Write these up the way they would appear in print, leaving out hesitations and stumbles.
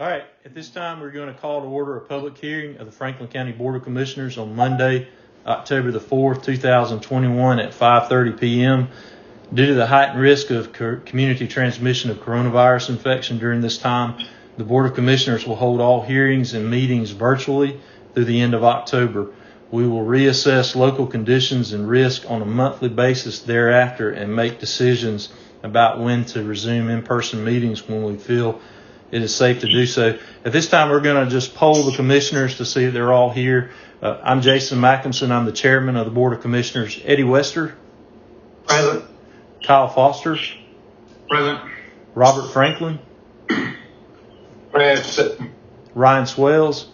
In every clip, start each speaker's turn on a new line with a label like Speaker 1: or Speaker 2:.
Speaker 1: All right, at this time, we're going to call to order a public hearing of the Franklin County Board of Commissioners on Monday, October the 4th, 2021 at 5:30 p.m. Due to the heightened risk of community transmission of coronavirus infection during this time, the Board of Commissioners will hold all hearings and meetings virtually through the end of October. We will reassess local conditions and risk on a monthly basis thereafter and make decisions about when to resume in-person meetings when we feel it is safe to do so. At this time, we're going to just poll the commissioners to see if they're all here. I'm Jason Mackinson. I'm the chairman of the Board of Commissioners. Eddie Wester.
Speaker 2: Present.
Speaker 1: Kyle Foster.
Speaker 2: Present.
Speaker 1: Robert Franklin.
Speaker 2: Present.
Speaker 1: Ryan Swales.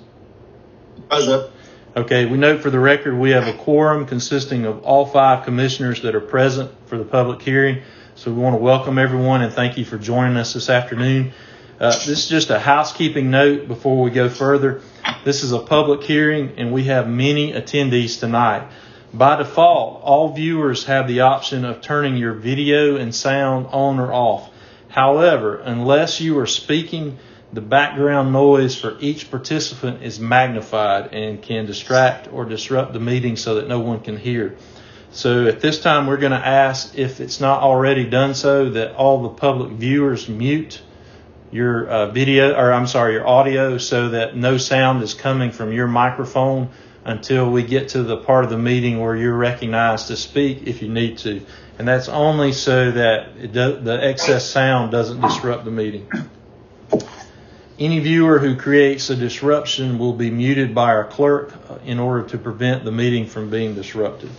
Speaker 2: Present.
Speaker 1: Okay, we note for the record we have a quorum consisting of all 5 commissioners that are present for the public hearing. So we want to welcome everyone and thank you for joining us this afternoon. This is just a housekeeping note before we go further. This is a public hearing and we have many attendees tonight. By default, all viewers have the option of turning your video and sound on or off. However, unless you are speaking, the background noise for each participant is magnified and can distract or disrupt the meeting so that no one can hear. So at this time, we're going to ask, if it's not already done so, that all the public viewers mute your your audio so that no sound is coming from your microphone until we get to the part of the meeting where you're recognized to speak if you need to. And that's only so that the excess sound doesn't disrupt the meeting. Any viewer who creates a disruption will be muted by our clerk in order to prevent the meeting from being disrupted.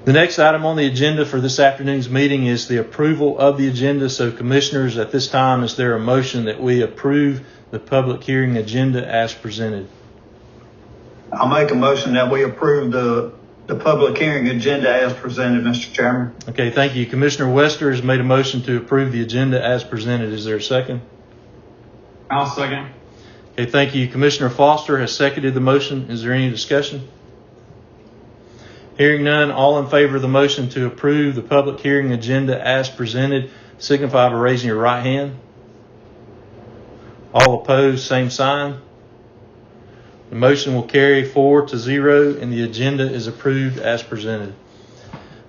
Speaker 1: The next item on the agenda for this afternoon's meeting is the approval of the agenda. So, commissioners, at this time, is there a motion that we approve the public hearing agenda as presented?
Speaker 2: I'll make a motion that we approve the public hearing agenda as presented, Mr. Chairman.
Speaker 1: Okay, thank you. Commissioner Wester has made a motion to approve the agenda as presented. Is there a second?
Speaker 3: I'll second.
Speaker 1: Okay, thank you. Commissioner Foster has seconded the motion. Is there any discussion? Hearing none, all in favor of the motion to approve the public hearing agenda as presented, signify by raising your right hand. All opposed, same sign. The motion will carry 4-0 and the agenda is approved as presented.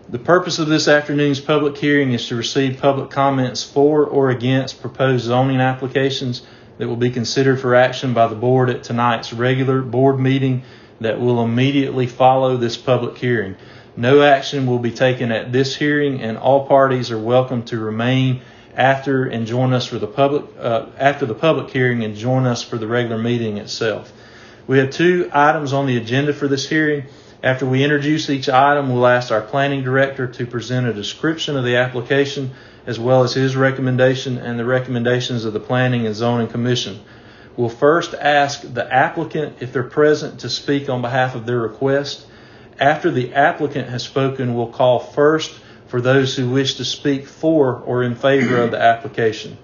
Speaker 1: The purpose of this afternoon's public hearing is to receive public comments for or against proposed zoning applications that will be considered for action by the board at tonight's regular board meeting that will immediately follow this public hearing. No action will be taken at this hearing, and all parties are welcome to remain after and join us for the after the public hearing and join us for the regular meeting itself. We have 2 items on the agenda for this hearing. After we introduce each item, we'll ask our planning director to present a description of the application as well as his recommendation and the recommendations of the Planning and Zoning Commission. We'll first ask the applicant if they're present to speak on behalf of their request. After the applicant has spoken, we'll call first for those who wish to speak for or in favor of the application.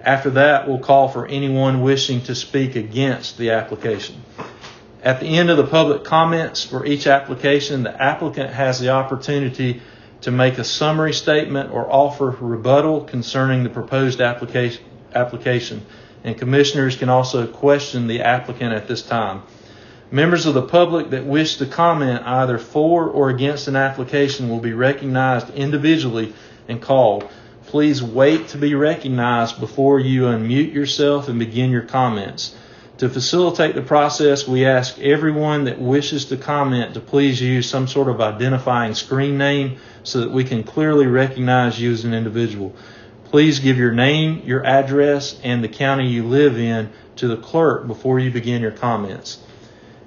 Speaker 1: After that, we'll call for anyone wishing to speak against the application. At the end of the public comments for each application, the applicant has the opportunity to make a summary statement or offer rebuttal concerning the proposed application. And commissioners can also question the applicant at this time. Members of the public that wish to comment either for or against an application will be recognized individually and called. Please wait to be recognized before you unmute yourself and begin your comments. To facilitate the process, we ask everyone that wishes to comment to please use some sort of identifying screen name so that we can clearly recognize you as an individual. Please give your name, your address, and the county you live in to the clerk before you begin your comments.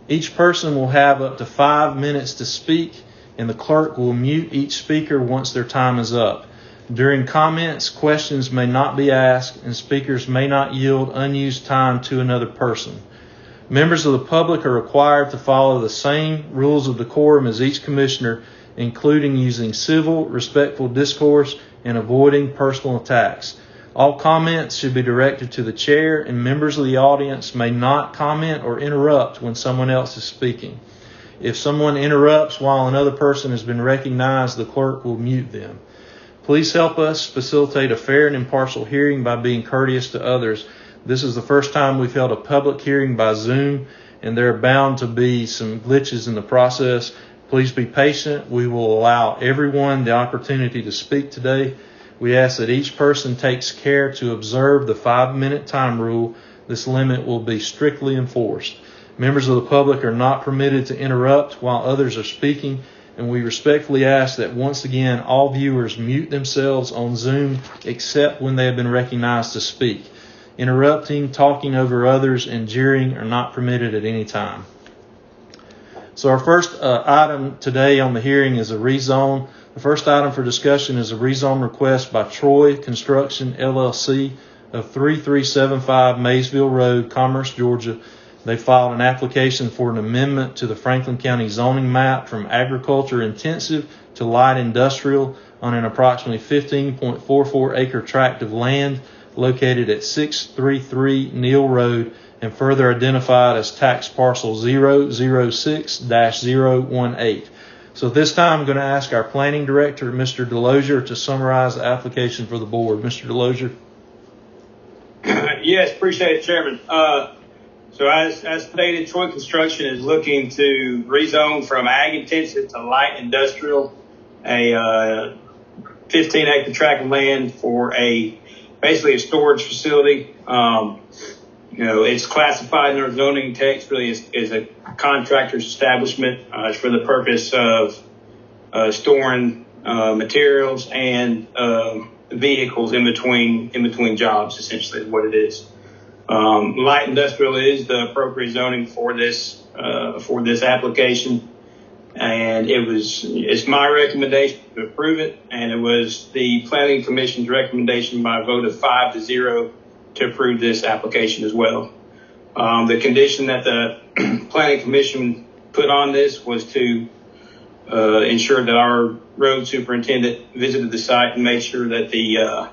Speaker 1: Each person will have up to 5 minutes to speak, and the clerk will mute each speaker once their time is up. During comments, questions may not be asked, and speakers may not yield unused time to another person. Members of the public are required to follow the same rules of decorum as each commissioner, including using civil, respectful discourse and avoiding personal attacks. All comments should be directed to the chair, and members of the audience may not comment or interrupt when someone else is speaking. If someone interrupts while another person has been recognized, the clerk will mute them. Please help us facilitate a fair and impartial hearing by being courteous to others. This is the first time we've held a public hearing by Zoom, and there are bound to be some glitches in the process. Please be patient. We will allow everyone the opportunity to speak today. We ask that each person takes care to observe the 5-minute time rule. This limit will be strictly enforced. Members of the public are not permitted to interrupt while others are speaking, and we respectfully ask that once again all viewers mute themselves on Zoom except when they have been recognized to speak. Interrupting, talking over others, and jeering are not permitted at any time. So our first item today on the hearing is a rezone. The first item for discussion is a rezone request by Troy Construction, LLC of 3375 Maysville Road, Commerce, Georgia. They filed an application for an amendment to the Franklin County zoning map from agriculture intensive to light industrial on an approximately 15.44 acre tract of land located at 633 Neal Road and further identified as tax parcel 006-018. So at this time, I'm going to ask our planning director, Mr. Delosier, to summarize the application for the board. Mr. Delosier.
Speaker 4: Yes, appreciate it, Chairman. So as stated, Troy Construction is looking to rezone from ag intensive to light industrial, a 15-acre tract of land for basically a storage facility. It's classified in our zoning text really as a contractor's establishment. It's for the purpose of storing materials and vehicles in between jobs, essentially is what it is. Light industrial is the appropriate zoning for this application, and it's my recommendation to approve it, and it was the Planning Commission's recommendation by a vote of 5-0 to approve this application as well. The condition that the Planning Commission put on this was to ensure that our road superintendent visited the site and made sure that the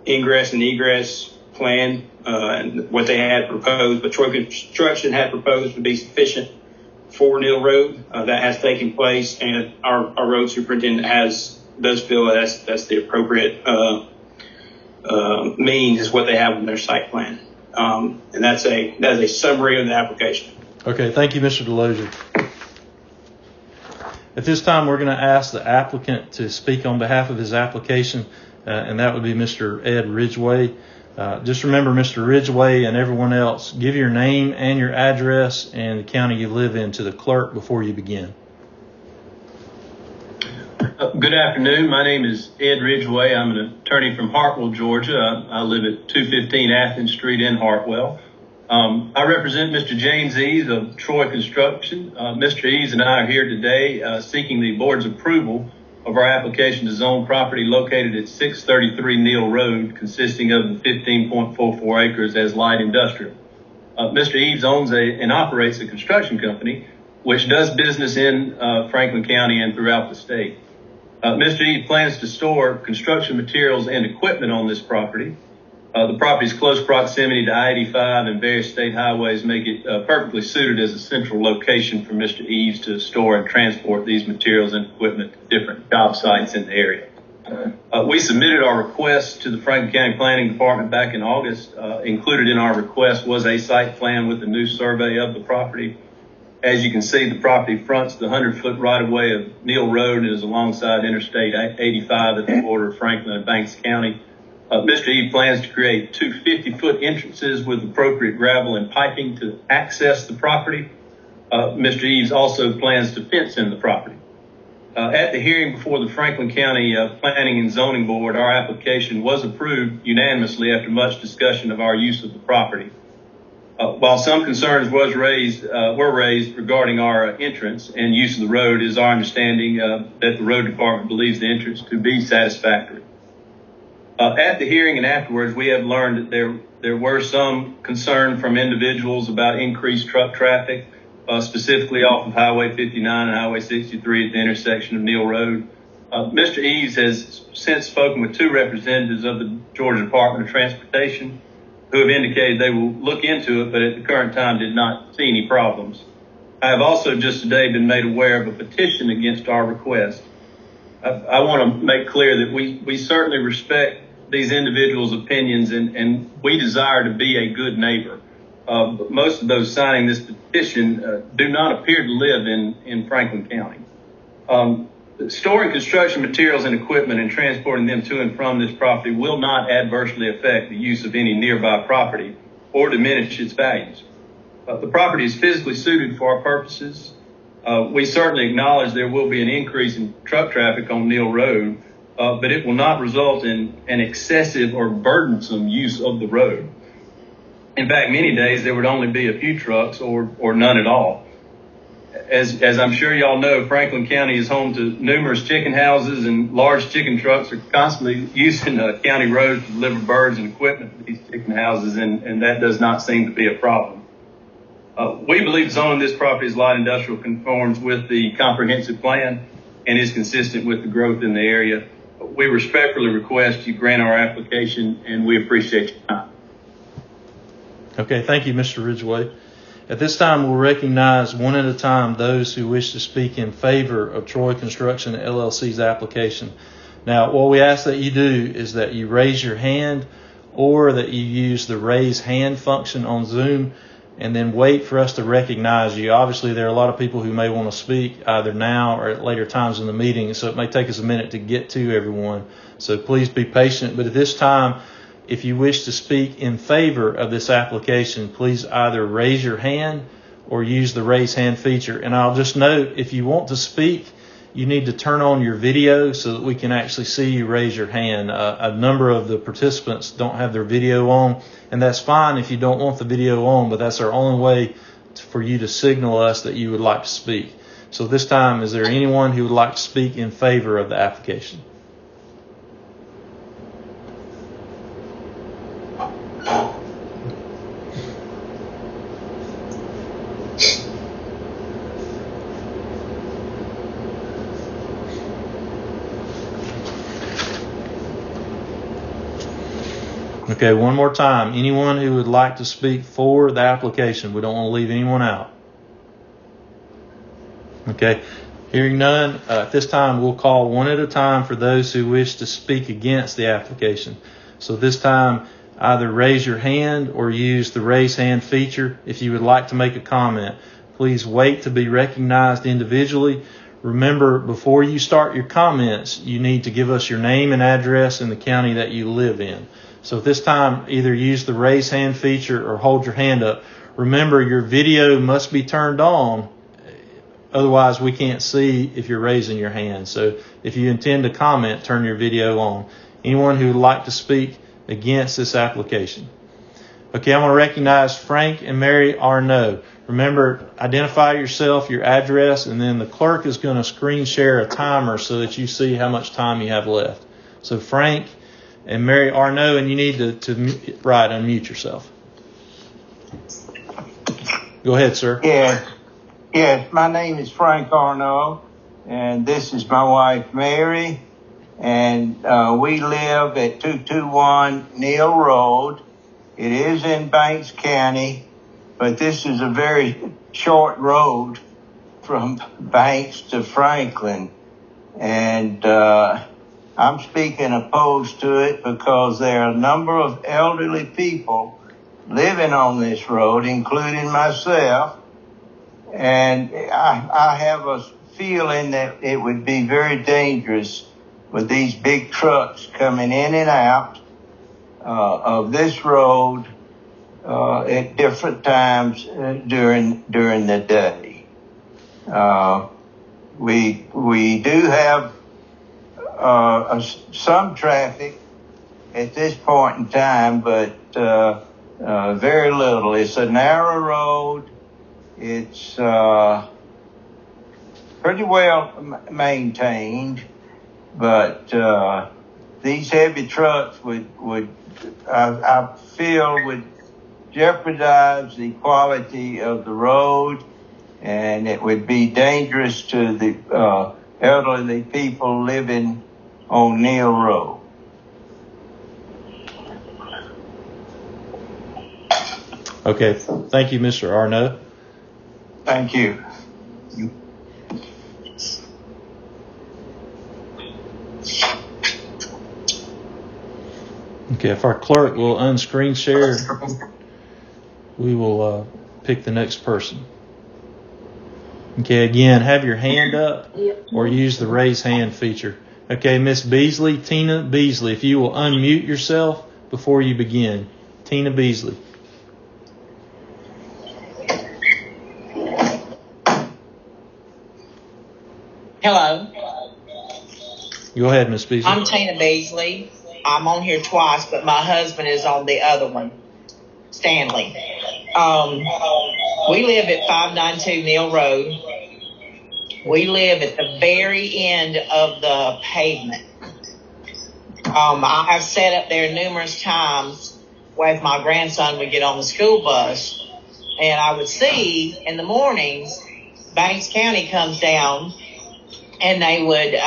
Speaker 4: ingress and egress plan and what they had proposed, but Troy Construction had proposed would be sufficient for Neal Road. That has taken place, and our road superintendent does feel that's the appropriate means is what they have in their site plan. And that's a summary of the application.
Speaker 1: Okay, thank you, Mr. Delosier. At this time, we're going to ask the applicant to speak on behalf of his application, and that would be Mr. Ed Ridgway. Just remember, Mr. Ridgway and everyone else, give your name and your address and the county you live in to the clerk before you begin.
Speaker 5: Good afternoon. My name is Ed Ridgway. I'm an attorney from Hartwell, Georgia. I live at 215 Athens Street in Hartwell. I represent Mr. James Eaves of Troy Construction. Mr. Eaves and I are here today seeking the board's approval of our application to zone property located at 633 Neal Road, consisting of 15.44 acres as light industrial. Mr. Eaves owns and operates a construction company which does business in Franklin County and throughout the state. Mr. Eaves plans to store construction materials and equipment on this property. The property's close proximity to I-85 and various state highways make it perfectly suited as a central location for Mr. Eaves to store and transport these materials and equipment to different job sites in the area. We submitted our request to the Franklin County Planning Department back in August. Included in our request was a site plan with a new survey of the property. As you can see, the property fronts the 100-foot right-of-way of Neal Road and is alongside Interstate 85 at the border of Franklin and Banks County. Mr. Eaves plans to create two 50-foot entrances with appropriate gravel and piping to access the property. Mr. Eaves also plans to fence in the property. At the hearing before the Franklin County Planning and Zoning Board, our application was approved unanimously after much discussion of our use of the property. While some concerns were raised regarding our entrance and use of the road, it is our understanding that the road department believes the entrance to be satisfactory. At the hearing and afterwards, we have learned that there were some concern from individuals about increased truck traffic, specifically off of Highway 59 and Highway 63 at the intersection of Neal Road. Mr. Eaves has since spoken with two representatives of the Georgia Department of Transportation who have indicated they will look into it, but at the current time did not see any problems. I have also just today been made aware of a petition against our request. I want to make clear that we certainly respect these individuals' opinions, and we desire to be a good neighbor. But most of those signing this petition do not appear to live in Franklin County. Storing construction materials and equipment and transporting them to and from this property will not adversely affect the use of any nearby property or diminish its values. The property is physically suited for our purposes. We certainly acknowledge there will be an increase in truck traffic on Neal Road, but it will not result in an excessive or burdensome use of the road. In fact, many days there would only be a few trucks or none at all. As I'm sure y'all know, Franklin County is home to numerous chicken houses, and large chicken trucks are constantly using county roads to deliver birds and equipment to these chicken houses, and that does not seem to be a problem. We believe zoning this property as light industrial conforms with the comprehensive plan and is consistent with the growth in the area. We respectfully request you grant our application, and we appreciate your time.
Speaker 1: Okay, thank you, Mr. Ridgway. At this time, we'll recognize one at a time those who wish to speak in favor of Troy Construction LLC's application. Now, what we ask that you do is that you raise your hand or that you use the raise hand function on Zoom and then wait for us to recognize you. Obviously, there are a lot of people who may want to speak either now or at later times in the meeting, so it may take us a minute to get to everyone. So please be patient. But at this time, if you wish to speak in favor of this application, please either raise your hand or use the raise hand feature. And I'll just note, if you want to speak, you need to turn on your video so that we can actually see you raise your hand. A number of the participants don't have their video on, and that's fine if you don't want the video on, but that's our only way for you to signal us that you would like to speak. So this time, is there anyone who would like to speak in favor of the application? Okay, one more time. Anyone who would like to speak for the application? We don't want to leave anyone out. Okay, hearing none, at this time we'll call one at a time for those who wish to speak against the application. So this time, either raise your hand or use the raise hand feature. If you would like to make a comment, please wait to be recognized individually. Remember, before you start your comments, you need to give us your name and address in the county that you live in. So at this time, either use the raise hand feature or hold your hand up. Remember, your video must be turned on. Otherwise, we can't see if you're raising your hand. So if you intend to comment, turn your video on. Anyone who would like to speak against this application? Okay, I'm going to recognize Frank and Mary Arno. Remember, identify yourself, your address, and then the clerk is going to screen share a timer so that you see how much time you have left. So Frank and Mary Arno, and you need to unmute yourself. Go ahead, sir.
Speaker 6: Yes, my name is Frank Arno, and this is my wife, Mary, and we live at 221 Neal Road. It is in Banks County, but this is a very short road from Banks to Franklin, and I'm speaking opposed to it because there are a number of elderly people living on this road, including myself, and I have a feeling that it would be very dangerous with these big trucks coming in and out of this road at different times during the day. We do have some traffic at this point in time, but very little. It's a narrow road. It's pretty well maintained, but these heavy trucks I feel would jeopardize the quality of the road, and it would be dangerous to the elderly people living on Neal Road.
Speaker 1: Okay, thank you, Mr. Arno.
Speaker 6: Thank you.
Speaker 1: Okay, if our clerk will unscreen share, we will pick the next person. Okay, again, have your hand up or use the raise hand feature. Okay, Miss Beasley, Tina Beasley, if you will unmute yourself before you begin. Tina Beasley.
Speaker 7: Hello.
Speaker 1: Go ahead, Miss Beasley.
Speaker 7: I'm Tina Beasley. I'm on here twice, but my husband is on the other one, Stanley. We live at 592 Neal Road. We live at the very end of the pavement. I have sat up there numerous times with my grandson would get on the school bus, and I would see in the mornings, Banks County comes down, and they would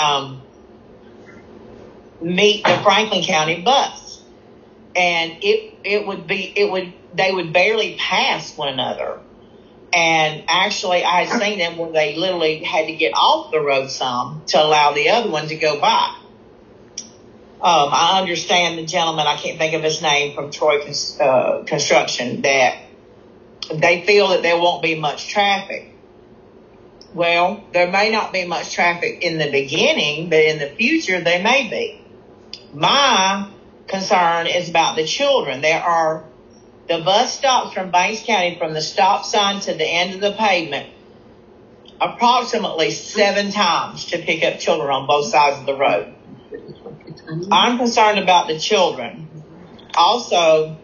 Speaker 7: meet the Franklin County bus, and they would barely pass one another. And actually, I had seen them when they literally had to get off the road some to allow the other one to go by. I understand the gentleman, I can't think of his name, from Troy Construction, that they feel that there won't be much traffic. Well, there may not be much traffic in the beginning, but in the future, there may be. My concern is about the children. There are the bus stops from Banks County from the stop sign to the end of the pavement approximately 7 times to pick up children on both sides of the road. I'm concerned about the children. Also,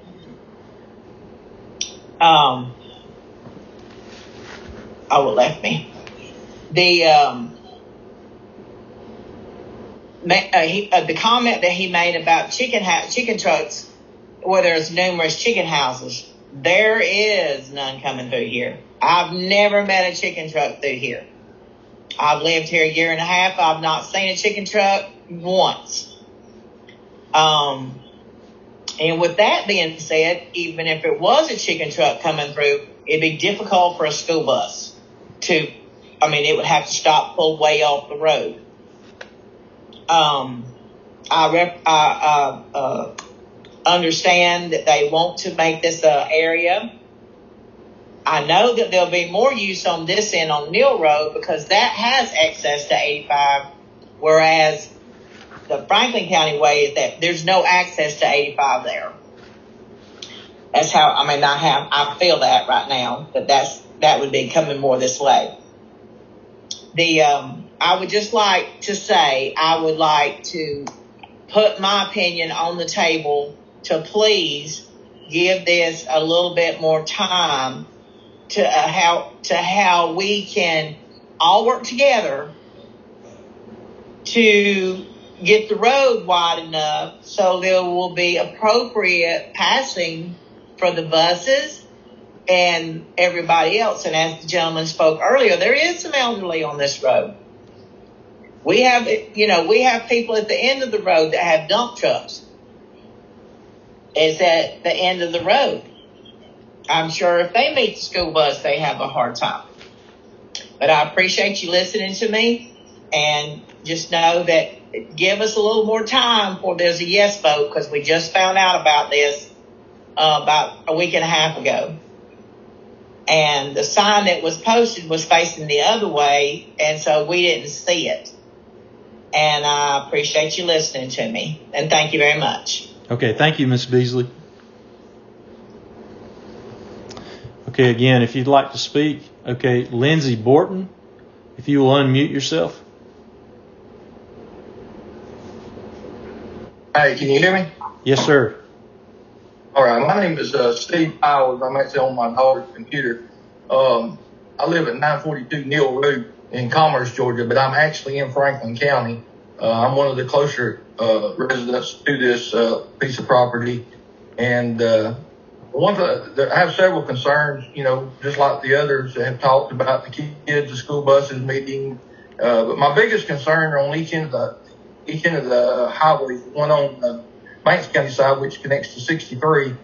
Speaker 7: left me. The comment that he made about chicken trucks, where there's numerous chicken houses, there is none coming through here. I've never met a chicken truck through here. I've lived here 1.5 years. I've not seen a chicken truck once. And with that being said, even if it was a chicken truck coming through, it'd be difficult for a school bus it would have to stop, pull way off the road. I understand that they want to make this area. I know that there'll be more use on this end on Neal Road because that has access to 85, whereas the Franklin County way is that there's no access to 85 there. That's how, I feel that right now, that would be coming more this way. I would just like to say, I would like to put my opinion on the table to please give this a little bit more time to how we can all work together to get the road wide enough so there will be appropriate passing for the buses and everybody else. And as the gentleman spoke earlier, there is some elderly on this road. We have people at the end of the road that have dump trucks. It's at the end of the road. I'm sure if they meet the school bus, they have a hard time. But I appreciate you listening to me, and just know that give us a little more time before there's a yes vote, because we just found out about this about 1.5 weeks ago. And the sign that was posted was facing the other way, and so we didn't see it. And I appreciate you listening to me, and thank you very much.
Speaker 1: Okay, thank you, Ms. Beasley. Okay, again, if you'd like to speak, okay, Lindsey Borton, if you will unmute yourself.
Speaker 8: Hey, can you hear me?
Speaker 1: Yes, sir.
Speaker 8: All right, my name is Steve Powers. I'm actually on my daughter's computer. I live at 942 Neal Road in Commerce, Georgia, but I'm actually in Franklin County. I'm one of the closer residents to this piece of property. And I have several concerns, just like the others that have talked about the kids, the school buses meeting. But my biggest concern on each end of the highways, one on the Banks County side, which connects to 63,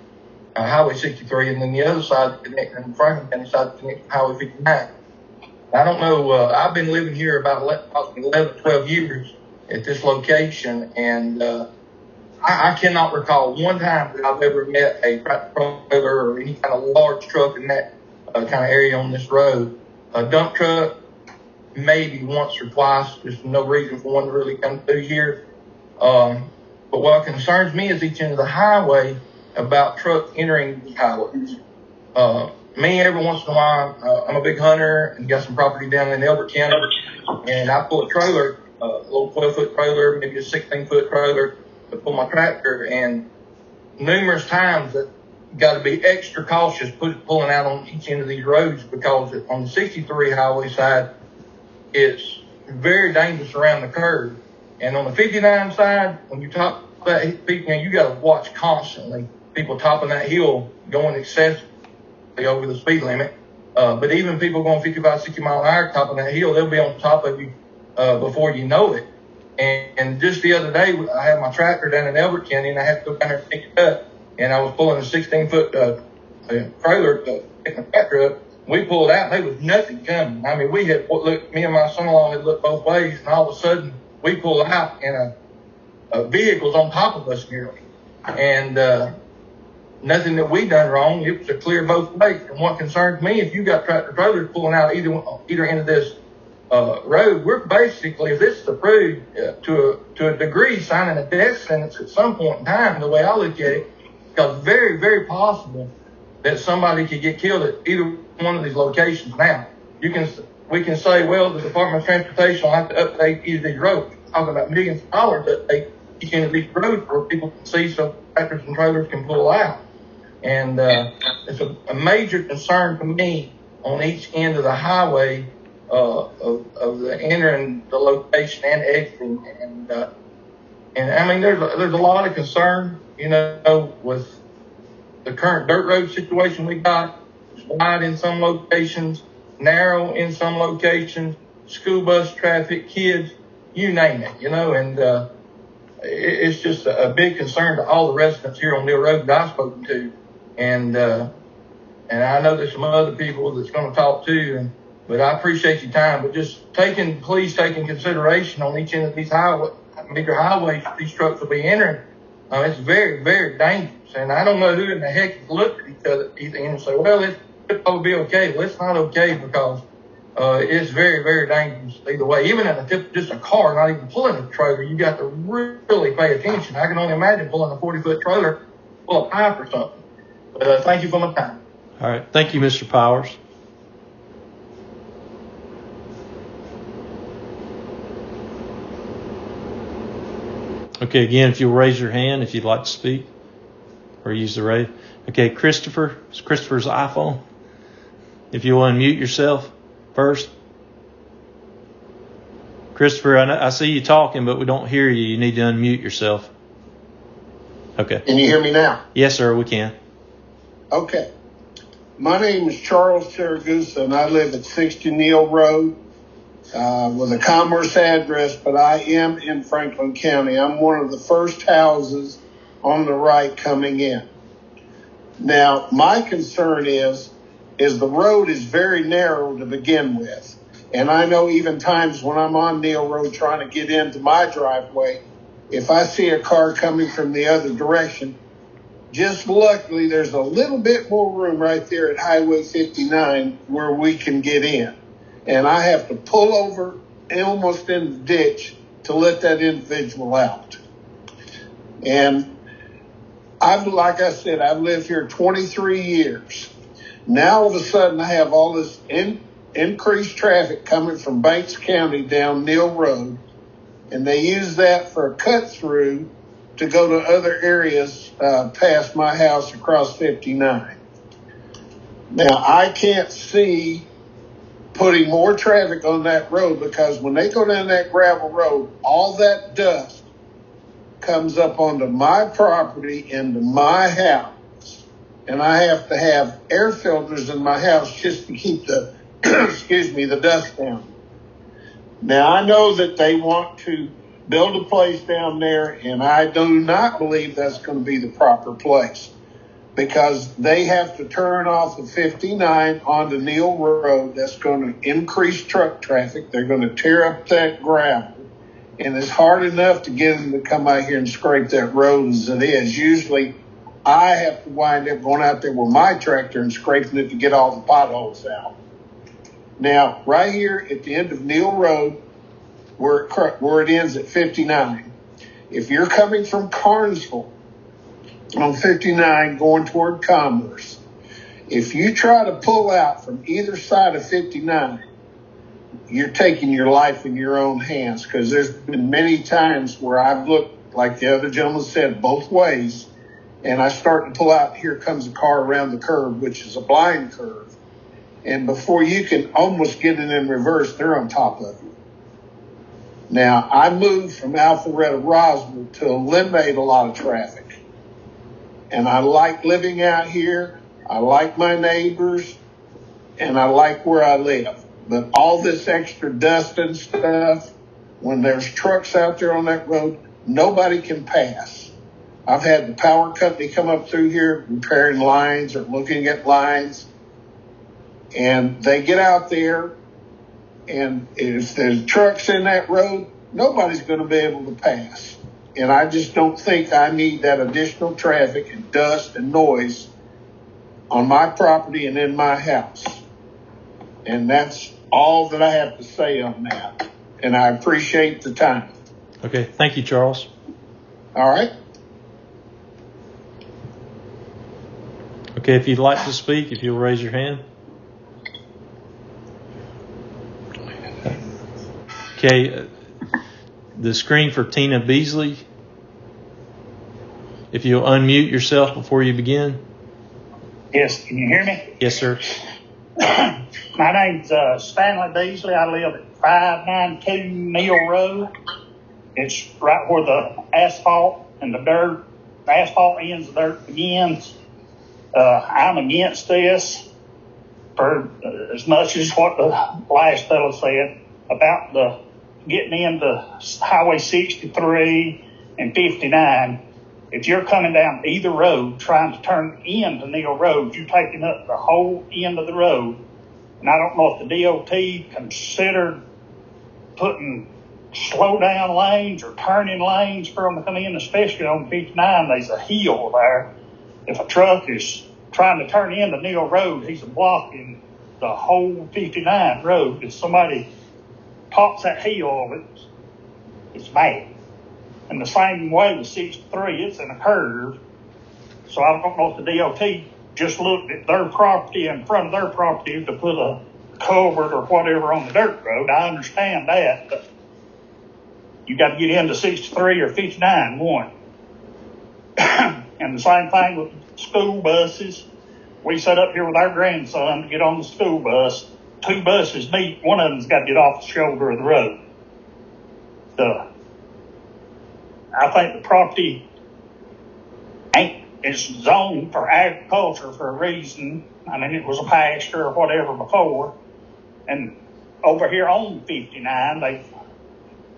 Speaker 8: Highway 63, and then the other side connecting the Franklin County side connects to Highway 59. I don't know, I've been living here about 11, 12 years at this location, and I I cannot recall one time that I've ever met a tractor trailer or any kind of large truck in that kind of area on this road. A dump truck, maybe once or twice. There's no reason for one to really come through here. But what concerns me is each end of the highway about trucks entering the highways. Me, every once in a while, I'm a big hunter and got some property down in Elbert County, and I pull a trailer, a little 12-foot trailer, maybe a 16-foot trailer, to pull my tractor, and numerous times that got to be extra cautious pulling out on each end of these roads, because on the 63 highway side, it's very dangerous around the curve. And on the 59 side, when you top that, you got to watch constantly. People topping that hill going excessively over the speed limit. But even people going 55, 60 mile an hour topping that hill, they'll be on top of you before you know it. And just the other day, I had my tractor down in Elbert County, and I had to go down there and pick it up. And I was pulling a 16-foot trailer to pick my tractor up. We pulled out, and there was nothing coming. I mean, me and my son-in-law had looked both ways, and all of a sudden, we pulled out, and a vehicle's on top of us nearly. And nothing that we done wrong. It was a clear both ways. And what concerns me, if you got tractor trailers pulling out either end of this road, we're basically, if this is approved, to a degree, signing a death sentence at some point in time, the way I look at it, because very, very possible that somebody could get killed at either one of these locations. Now, we can say, well, the Department of Transportation will have to update each of these roads. We're talking about millions of dollars to update each end of these roads where people can see so tractors and trailers can pull out. And it's a major concern for me on each end of the highway of the entering the location and exiting. And I mean, there's a lot of concern, with the current dirt road situation we got. It's wide in some locations, narrow in some locations, school bus traffic, kids, you name it, and it's just a big concern to all the residents here on Neal Road that I've spoken to. And I know there's some other people that's going to talk too, but I appreciate your time. But just please take in consideration on each end of these major highways these trucks will be entering. It's very, very dangerous. And I don't know who in the heck has looked at each other and say, well, it could probably be okay. Well, it's not okay, because it's very, very dangerous either way. Even in just a car, not even pulling a trailer, you got to really pay attention. I can only imagine pulling a 40-foot trailer full of pipe or something. But thank you for my time.
Speaker 1: All right. Thank you, Mr. Powers. Okay, again, if you'll raise your hand if you'd like to speak or use the raise. Okay, Christopher. It's Christopher's iPhone. If you'll unmute yourself first. Christopher, I see you talking, but we don't hear you. You need to unmute yourself. Okay.
Speaker 9: Can you hear me now?
Speaker 1: Yes, sir, we can.
Speaker 9: Okay. My name is Charles Terrazza, and I live at 60 Neal Road with a Commerce address, but I am in Franklin County. I'm one of the first houses on the right coming in. Now, my concern is the road is very narrow to begin with. And I know even times when I'm on Neal Road trying to get into my driveway, if I see a car coming from the other direction, just luckily there's a little bit more room right there at Highway 59 where we can get in. And I have to pull over almost in the ditch to let that individual out. And like I said, I've lived here 23 years. Now all of a sudden I have all this increased traffic coming from Banks County down Neal Road, and they use that for a cut through to go to other areas past my house across 59. Now I can't see putting more traffic on that road, because when they go down that gravel road, all that dust comes up onto my property into my house, and I have to have air filters in my house just to keep the the dust down. Now I know that they want to build a place down there, and I do not believe that's going to be the proper place, because they have to turn off the 59 onto Neal Road. That's going to increase truck traffic. They're going to tear up that gravel, And it's hard enough to get them to come out here and scrape that road as it is. Usually I have to wind up going out there with my tractor and scraping it to get all the potholes out. Now, right here at the end of Neal Road, where it ends at 59, if you're coming from Carnesville on 59 going toward Commerce, if you try to pull out from either side of 59, you're taking your life in your own hands, because there's been many times where I've looked, like the other gentleman said, both ways, and I start to pull out, here comes a car around the curve, which is a blind curve. And before you can almost get it in reverse, they're on top of you. Now, I moved from Alpharetta, Roswell to eliminate a lot of traffic. And I like living out here. I like my neighbors. And I like where I live. But all this extra dust and stuff, when there's trucks out there on that road, nobody can pass. I've had the power company come up through here repairing lines or looking at lines. And they get out there, and if there's trucks in that road, nobody's going to be able to pass. And I just don't think I need that additional traffic and dust and noise on my property and in my house. And that's all that I have to say on that. And I appreciate the time.
Speaker 1: Okay. Thank you, Charles.
Speaker 9: All right.
Speaker 1: Okay. If you'd like to speak, if you'll raise your hand. Okay, the screen for Tina Beasley. If you'll unmute yourself before you begin.
Speaker 10: Yes, can you hear me?
Speaker 1: Yes, sir.
Speaker 10: My name's Stanley Bailey. I live at 592 Neal Road. It's right where the asphalt and the asphalt ends, the dirt begins. I'm against this for as much as what the last fellow said about the getting into Highway 63 and 59. If you're coming down either road trying to turn into Neal Road, you're taking up the whole end of the road. And I don't know if the DOT considered putting slow down lanes or turning lanes for them to come in, especially on 59. There's a hill there. If a truck is trying to turn into Neal Road, he's blocking the whole 59 road. If somebody pops that hill, it's bad. And the same way with 63, it's in a curve. So I don't know if the DOT just looked at their property in front of their property to put a culvert or whatever on the dirt road. I understand that, but you got to get into 63 or 59, one. And the same thing with school buses. We sat up here with our grandson to get on the school bus. 2 buses meet. One of them's got to get off the shoulder of the road. I think the property is zoned for agriculture for a reason. I mean, it was a pasture or whatever before. And over here on 59, they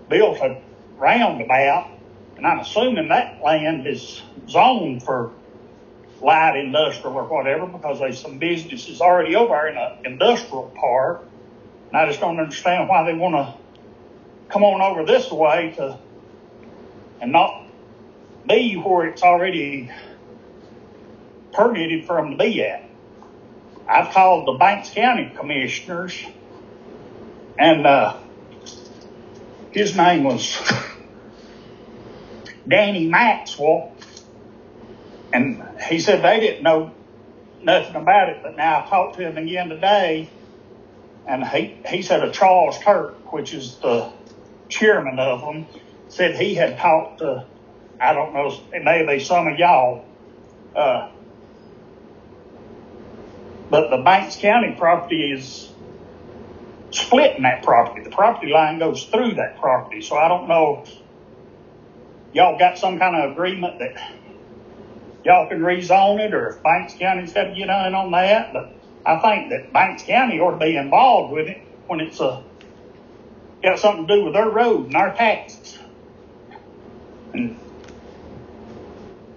Speaker 10: built a roundabout. And I'm assuming that land is zoned for light industrial or whatever, because there's some businesses already over there in an industrial park. And I just don't understand why they want to come on over this way and not be where it's already permitted for them to be at. I've called the Banks County commissioners, and his name was Danny Maxwell, and he said they didn't know nothing about it. But now I talked to him again today, and he said a Charles Turk, which is the chairman of them, said he had talked to, I don't know, maybe some of y'all, but the Banks County property is splitting that property. The property line goes through that property. So I don't know if y'all got some kind of agreement that y'all can rezone it, or if Banks County's got to get in on that. But I think that Banks County ought to be involved with it when it's got something to do with their road and our taxes. And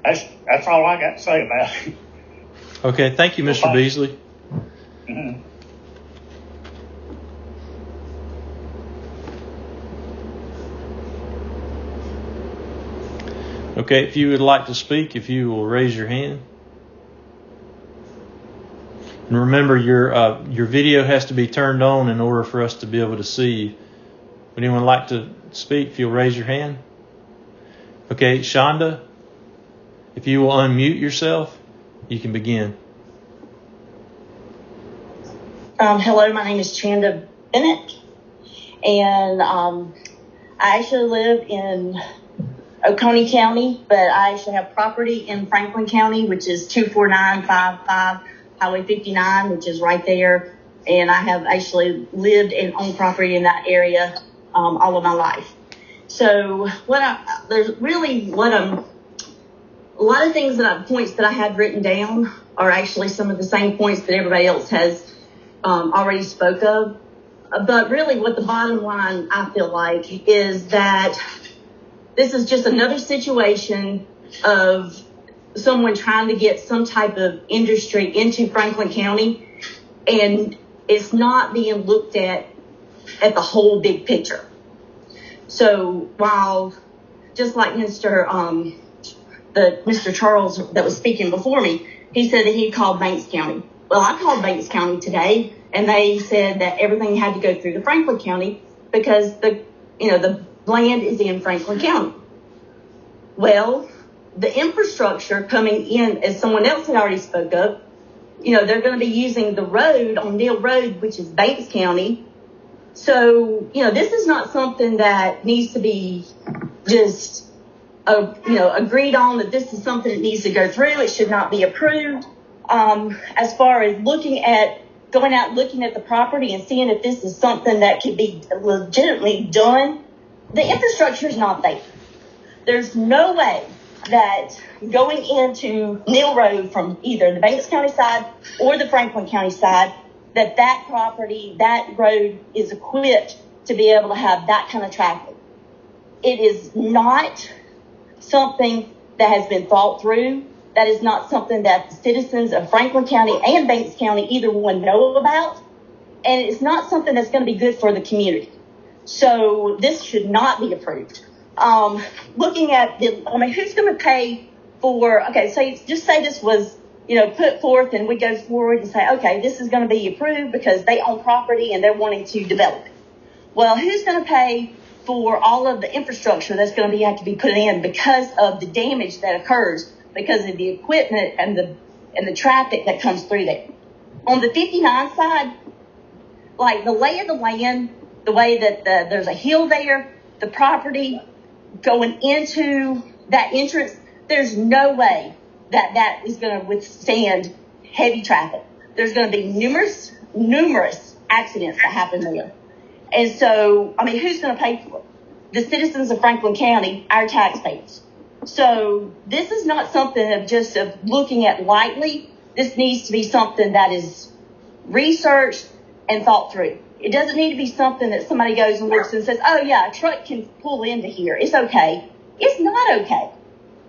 Speaker 10: that's all I got to say about it.
Speaker 1: Okay, thank you, Mr. Beasley.
Speaker 10: Mm-hmm.
Speaker 1: Okay, if you would like to speak, if you will raise your hand. And remember, your video has to be turned on in order for us to be able to see you. Would anyone like to speak? If you'll raise your hand. Okay, Shonda, if you will unmute yourself, you can begin.
Speaker 11: Hello, my name is Candace Bennett, and I actually live in Oconee County, but I actually have property in Franklin County, which is 24955 Highway 59, which is right there. And I have actually lived and owned property in that area all of my life. So a lot of things points that I had written down are actually some of the same points that everybody else has already spoke of. But really what the bottom line I feel like is that this is just another situation of someone trying to get some type of industry into Franklin County, and it's not being looked at the whole big picture. So while, just like Mr. Charles that was speaking before me, he said that he called Banks County. Well, I called Banks County today, and they said that everything had to go through the Franklin County because the land is in Franklin County. Well, the infrastructure coming in, as someone else had already spoke of, they're going to be using the road on Neal Road, which is Banks County. So, this is not something that needs to be just, agreed on that this is something that needs to go through. It should not be approved. As far as going out looking at the property and seeing if this is something that could be legitimately done, the infrastructure is not there. There's no way that going into Neal Road from either the Banks County side or the Franklin County side, that property, that road is equipped to be able to have that kind of traffic. It is not something that has been thought through. That is not something that the citizens of Franklin County and Banks County either one know about. And it's not something that's going to be good for the community. So this should not be approved. Looking at who's going to pay for, say this was, put forth and we go forward and say, okay, this is going to be approved because they own property and they're wanting to develop it. Well, who's going to pay for all of the infrastructure that's going to have to be put in because of the damage that occurs because of the equipment and the traffic that comes through there? On the 59 side, like the lay of the land, the way that there's a hill there, the property going into that entrance, there's no way that is going to withstand heavy traffic. There's going to be numerous accidents that happen there. And so, who's going to pay for it? The citizens of Franklin County, our taxpayers. So this is not something of looking at lightly. This needs to be something that is researched and thought through. It doesn't need to be something that somebody goes and looks and says, oh yeah, a truck can pull into here. It's okay. It's not okay.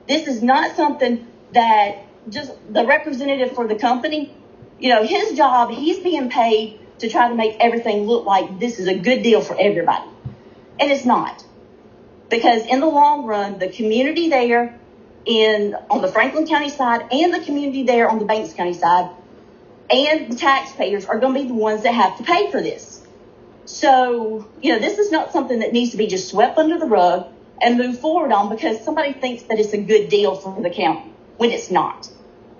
Speaker 11: This is not something that just the representative for the company, his job, he's being paid to try to make everything look like this is a good deal for everybody. And it's not. Because in the long run, the community there on the Franklin County side and the community there on the Banks County side and the taxpayers are going to be the ones that have to pay for this. So, this is not something that needs to be just swept under the rug and moved forward on because somebody thinks that it's a good deal for the county when it's not.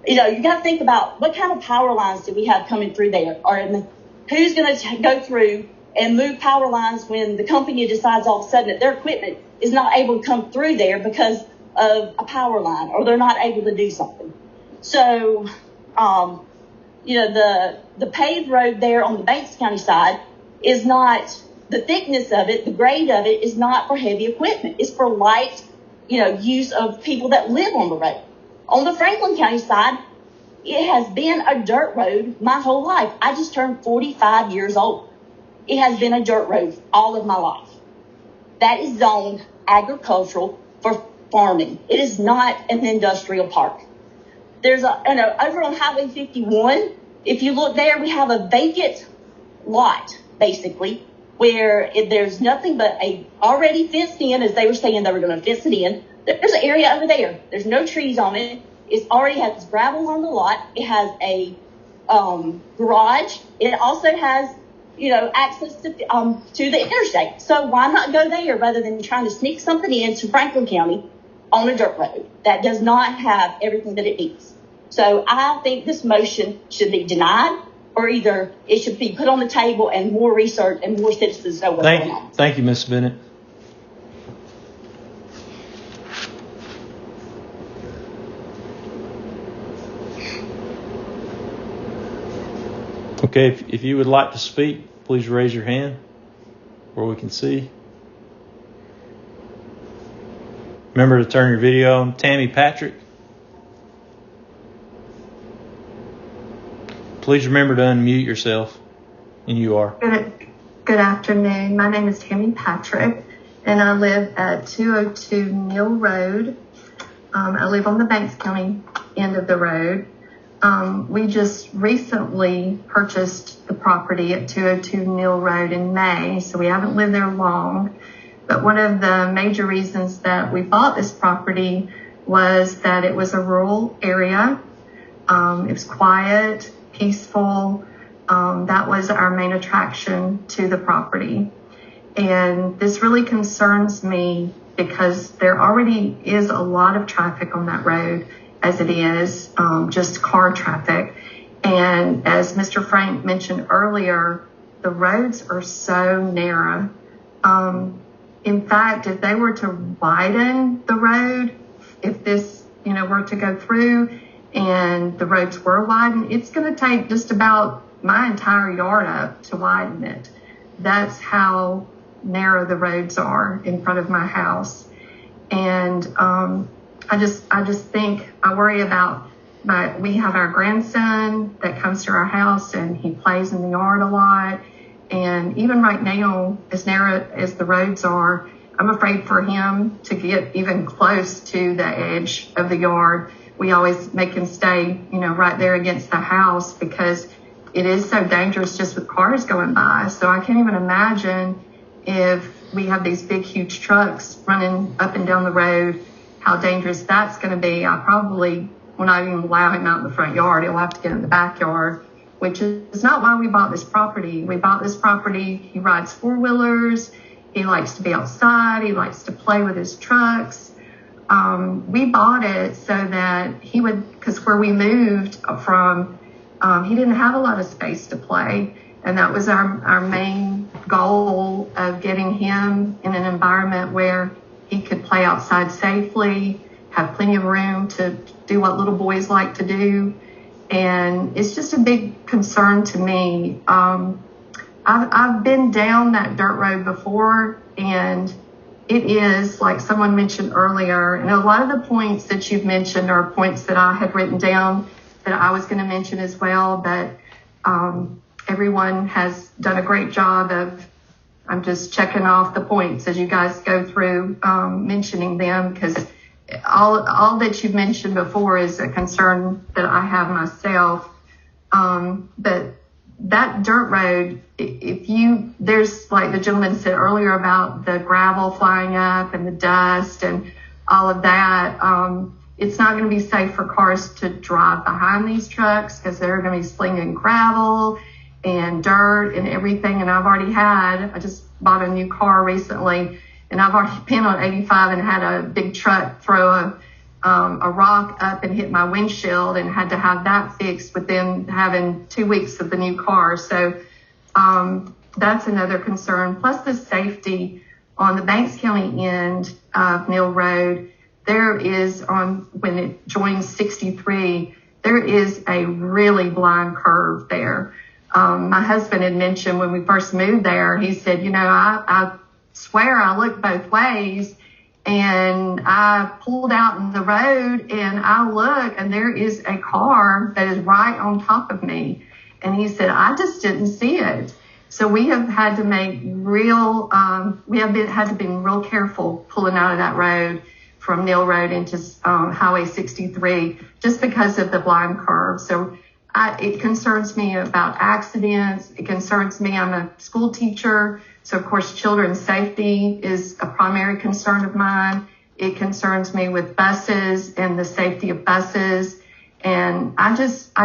Speaker 11: You got to think about what kind of power lines do we have coming through there, or who's going to go through and move power lines when the company decides all of a sudden that their equipment is not able to come through there because of a power line or they're not able to do something. So, the paved road there on the Banks County side is not, the thickness of it, the grade of it is not for heavy equipment. It's for light, use of people that live on the road. On the Franklin County side, it has been a dirt road my whole life. I just turned 45 years old. It has been a dirt road all of my life. That is zoned agricultural for farming. It is not an industrial park. There's over on Highway 51, if you look there, we have a vacant lot, basically, where there's nothing but a already fenced in, as they were saying they were going to fence it in. There's an area over there. There's no trees on it. It already has gravel on the lot. It has a garage. It also has, access to the interstate. So why not go there rather than trying to sneak something into Franklin County on a dirt road that does not have everything that it needs? So I think this motion should be denied, or either it should be put on the table and more research and more citizens know what's going on.
Speaker 1: Thank you, Ms. Bennett. Okay, if you would like to speak, please raise your hand where we can see. Remember to turn your video on. Tammy Patrick. Please remember to unmute yourself. And you are.
Speaker 12: Good afternoon. My name is Tammy Patrick, and I live at 202 Neal Road. I live on the Banks County end of the road. We just recently purchased the property at 202 Neal Road in May, so we haven't lived there long. But one of the major reasons that we bought this property was that it was a rural area. It was quiet, peaceful. That was our main attraction to the property. And this really concerns me because there already is a lot of traffic on that road as it is, just car traffic. And as Mr. Frank mentioned earlier, the roads are so narrow. In fact, if they were to widen the road, if this, were to go through and the roads were widened, it's going to take just about my entire yard up to widen it. That's how narrow the roads are in front of my house. And I just think I worry about we have our grandson that comes to our house and he plays in the yard a lot. And even right now, as narrow as the roads are, I'm afraid for him to get even close to the edge of the yard. We always make him stay, right there against the house because it is so dangerous just with cars going by. So I can't even imagine if we have these big, huge trucks running up and down the road, how dangerous that's going to be. I probably will not even allow him out in the front yard. He'll have to get in the backyard, which is not why we bought this property. We bought this property. He rides four-wheelers. He likes to be outside. He likes to play with his trucks. We bought it so that he would, because where we moved from, he didn't have a lot of space to play. And that was our main goal of getting him in an environment where he could play outside safely, have plenty of room to do what little boys like to do. And it's just a big concern to me. I've been down that dirt road before, and it is, like someone mentioned earlier, and a lot of the points that you've mentioned are points that I had written down that I was going to mention as well, but everyone has done a great job of, I'm just checking off the points as you guys go through mentioning them, because all that you've mentioned before is a concern that I have myself. But that dirt road, there's like the gentleman said earlier about the gravel flying up and the dust and all of that. It's not going to be safe for cars to drive behind these trucks because they're going to be slinging gravel and dirt and everything. And I just bought a new car recently, and I've already been on 85 and had a big truck throw a rock up and hit my windshield and had to have that fixed within having 2 weeks of the new car. So that's another concern. Plus the safety on the Banks County end of Neal Road. There is when it joins 63, there is a really blind curve there. My husband had mentioned when we first moved there, he said, I swear I looked both ways, and I pulled out in the road and I look and there is a car that is right on top of me. And he said, I just didn't see it. So we have had to make had to be real careful pulling out of that road from Neal Road into Highway 63 just because of the blind curve. So it concerns me about accidents. It concerns me. I'm a school teacher. So, of course, children's safety is a primary concern of mine. It concerns me with buses and the safety of buses. And I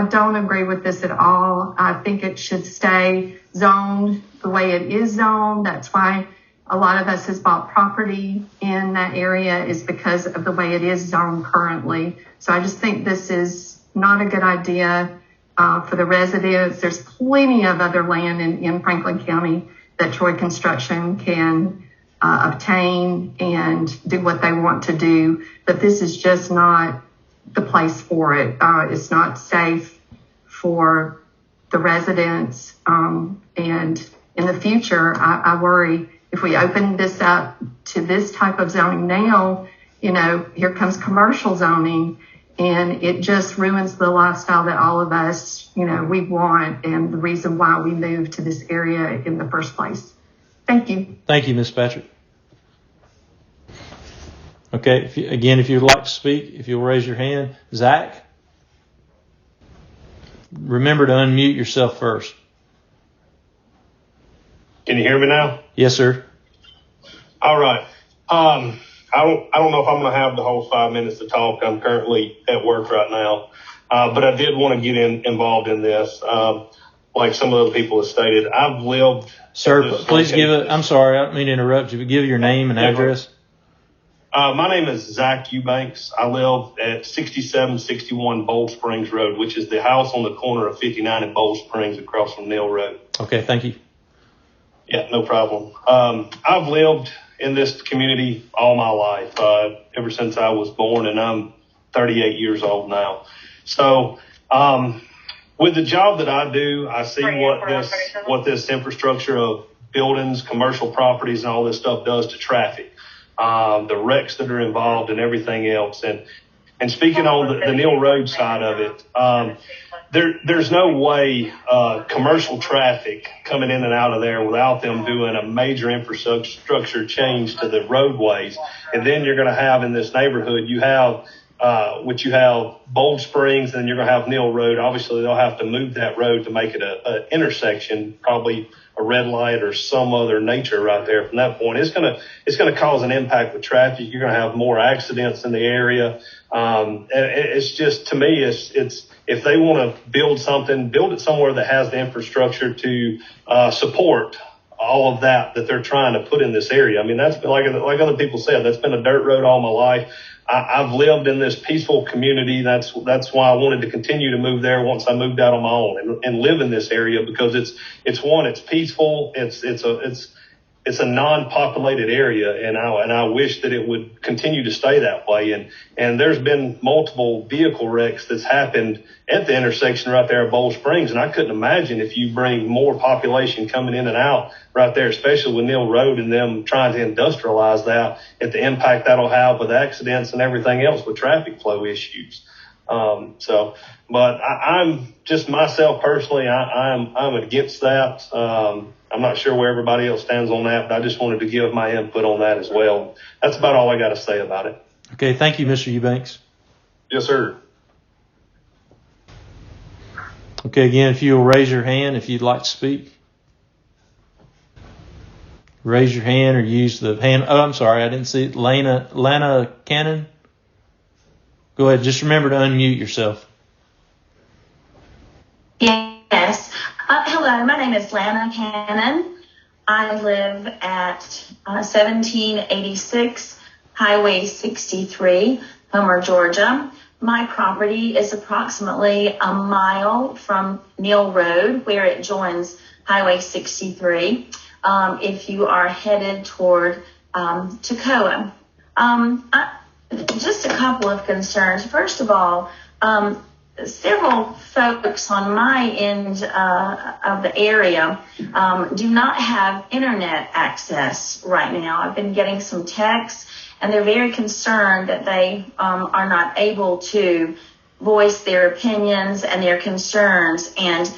Speaker 12: don't agree with this at all. I think it should stay zoned the way it is zoned. That's why a lot of us has bought property in that area, is because of the way it is zoned currently. So I just think this is not a good idea for the residents. There's plenty of other land in Franklin County that Troy Construction can obtain and do what they want to do. But this is just not the place for it. It's not safe for the residents. And in the future, I worry if we open this up to this type of zoning now, here comes commercial zoning, and it just ruins the lifestyle that all of us, we want, and the reason why we moved to this area in the first place. Thank you.
Speaker 1: Thank you, Ms. Patrick. Okay, if you'd like to speak, if you'll raise your hand. Zach, remember to unmute yourself first.
Speaker 13: Can you hear me now?
Speaker 1: Yes, sir.
Speaker 13: All right. I don't know if I'm going to have the whole 5 minutes to talk. I'm currently at work right now. But I did want to get involved in this. Like some of the people have stated, I've lived.
Speaker 1: Sir, please I'm sorry, I don't mean to interrupt you, but give your name and address.
Speaker 13: My name is Zach Eubanks. I live at 6761 Bold Springs Road, which is the house on the corner of 59 and Bold Springs across from Neal Road.
Speaker 1: Okay, thank you.
Speaker 13: Yeah, no problem. I've lived in this community all my life, ever since I was born, and I'm 38 years old now. So, with the job that I do, I see what this infrastructure of buildings, commercial properties, and all this stuff does to traffic, the wrecks that are involved, and everything else. And speaking on the Neal Road side of it, there's no way commercial traffic coming in and out of there without them doing a major infrastructure change to the roadways. And then you're going to have in this neighborhood, you have Bold Springs, and you're going to have Neal Road. Obviously, they'll have to move that road to make it an intersection, probably a red light or some other nature right there. From that point, it's going to cause an impact with traffic. You're going to have more accidents in the area. It's just, to me, it's if they want to build something, build it somewhere that has the infrastructure to support all of that they're trying to put in this area. I mean, that's been, like other people said, that's been a dirt road all my life. I've lived in this peaceful community. That's why I wanted to continue to move there once I moved out on my own and live in this area, because it's peaceful. It's a non-populated area, and I wish that it would continue to stay that way. And there's been multiple vehicle wrecks that's happened at the intersection right there at Bold Springs, and I couldn't imagine if you bring more population coming in and out right there, especially with Neal Road and them trying to industrialize that, at the impact that'll have with accidents and everything else with traffic flow issues. But I'm just myself personally, I'm against that. I'm not sure where everybody else stands on that, but I just wanted to give my input on that as well. That's about all I got to say about it.
Speaker 1: Okay, thank you, Mr. Eubanks.
Speaker 13: Yes, sir.
Speaker 1: Okay, again, if you'll raise your hand if you'd like to speak. Raise your hand or use the hand. Oh, I'm sorry, I didn't see it. Lana Cannon. Go ahead. Just remember to unmute yourself.
Speaker 11: Yes. Hello, my name is Lana Cannon. I live at 1786 Highway 63, Homer, Georgia. My property is approximately a mile from Neal Road, where it joins Highway 63. If you are headed toward Toccoa. Just a couple of concerns. First of all, several folks on my end of the area do not have internet access right now. I've been getting some texts, and they're very concerned that they are not able to voice their opinions and their concerns. And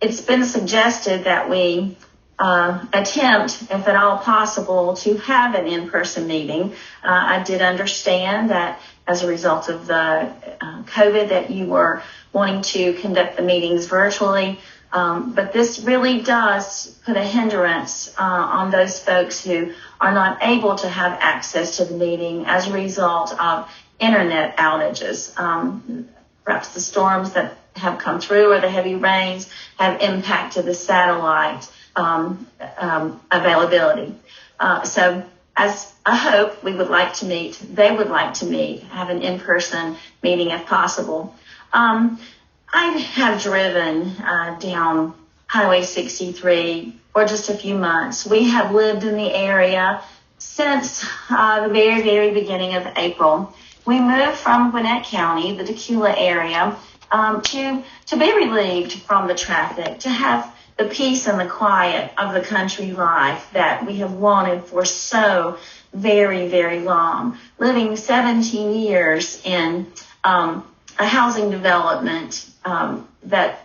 Speaker 11: it's been suggested that we attempt, if at all possible, to have an in-person meeting. I did understand that as a result of the COVID that you were wanting to conduct the meetings virtually. But this really does put a hindrance on those folks who are not able to have access to the meeting as a result of internet outages. Perhaps the storms that have come through or the heavy rains have impacted the satellite availability. So as a hope, we would like to meet, they would like to meet, have an in-person meeting if possible. I have driven down Highway 63 for just a few months. We have lived in the area since the very, very beginning of April. We moved from Gwinnett County, the Tequila area, to be relieved from the traffic, to have the peace and the quiet of the country life that we have wanted for so very, very long. Living 17 years in a housing development that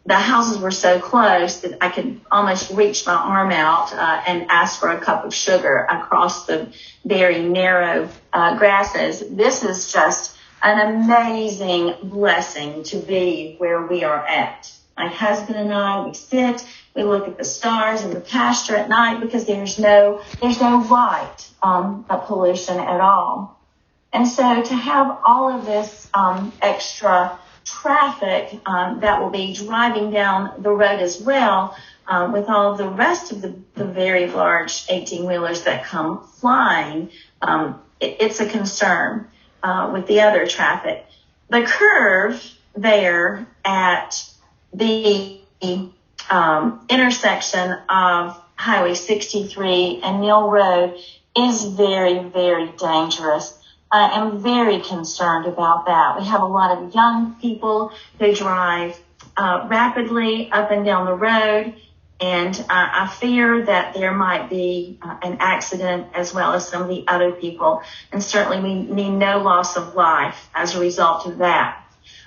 Speaker 11: the houses were so close that I could almost reach my arm out and ask for a cup of sugar across the very narrow grasses. This is just an amazing blessing to be where we are at. My husband and I, we sit, we look at the stars in the pasture at night because there's no light pollution at all. And so to have all of this extra traffic that will be driving down the road as well, with all the rest of the very large 18-wheelers that come flying, it's a concern with the other traffic. The curve there at the intersection of Highway 63 and Mill Road is very, very dangerous. I am very concerned about that. We have a lot of young people who drive rapidly up and down the road, and I fear that there might be an accident as well as some of the other people, and certainly we need no loss of life as a result of that.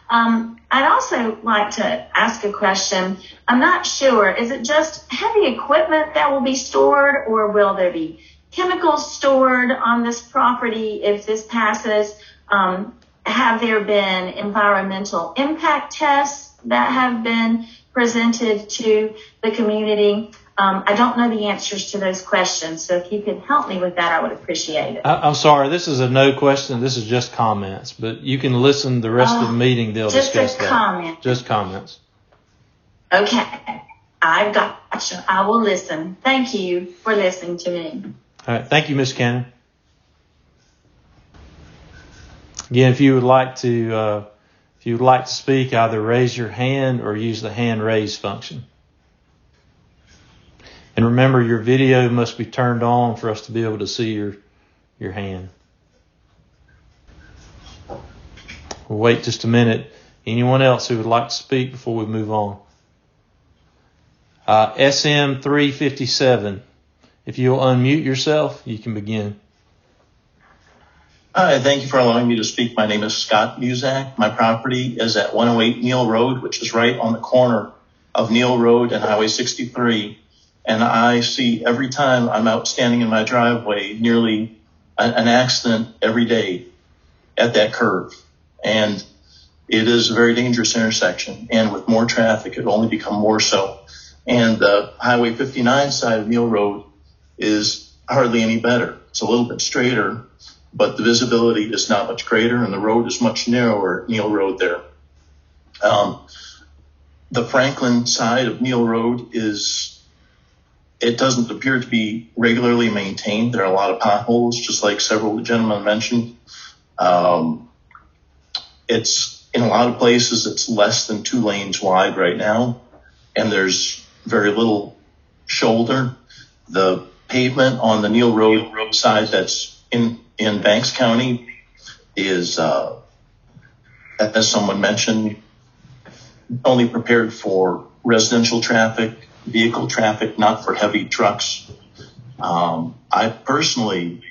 Speaker 11: I'd also like to ask a question. I'm not sure, is it just heavy equipment that will be stored, or will there be chemicals stored on this property if this passes? Have there been environmental impact tests that have been presented to the community? I don't know the answers to those questions, so if you could help me with that, I would appreciate it.
Speaker 1: I'm sorry, this is a no question. This is just comments, but you can listen the rest of the meeting. They'll discuss that.
Speaker 11: Comment.
Speaker 1: Just comments.
Speaker 11: Okay, I've got you. I will listen. Thank you for listening to me.
Speaker 1: All right, thank you, Ms. Cannon. Again, if you would like to speak, either raise your hand or use the hand raise function. And remember, your video must be turned on for us to be able to see your hand. We'll wait just a minute. Anyone else who would like to speak before we move on? SM 357. If you'll unmute yourself, you can begin.
Speaker 14: Hi, thank you for allowing me to speak. My name is Scott Muzak. My property is at 108 Neal Road, which is right on the corner of Neal Road and Highway 63. And I see every time I'm out standing in my driveway nearly an accident every day at that curve. And it is a very dangerous intersection. And with more traffic, it will only become more so. And the Highway 59 side of Neal Road is hardly any better. It's a little bit straighter, but the visibility is not much greater, and the road is much narrower at Neal Road there. The Franklin side of Neal Road it doesn't appear to be regularly maintained. There are a lot of potholes, just like several of the gentlemen mentioned. It's in a lot of places, it's less than 2 lanes wide right now, and there's very little shoulder. The pavement on the Neal Road side that's in Eubanks County is, as someone mentioned, only prepared for residential traffic, vehicle traffic, not for heavy trucks. I personally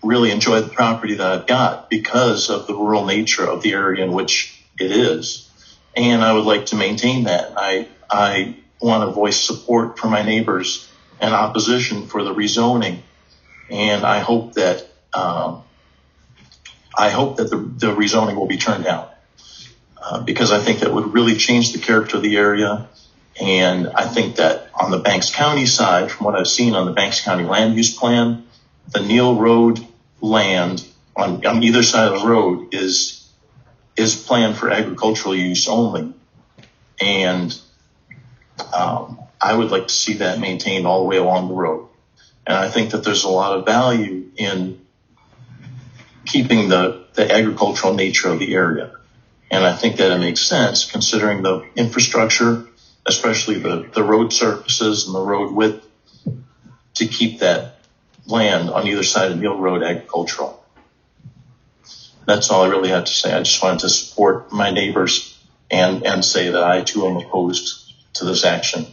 Speaker 14: really enjoy the property that I've got because of the rural nature of the area in which it is. And I would like to maintain that. I want to voice support for my neighbors and opposition for the rezoning. And I hope that the rezoning will be turned down. because I think that would really change the character of the area. And I think that on the Banks County side, from what I've seen on the Banks County land use plan, the Neal Road land on either side of the road is planned for agricultural use only. And I would like to see that maintained all the way along the road. And I think that there's a lot of value in keeping the agricultural nature of the area. And I think that it makes sense considering the infrastructure, especially the road surfaces and the road width, to keep that land on either side of Neal Road agricultural. That's all I really have to say. I just wanted to support my neighbors and say that I too am opposed to this action.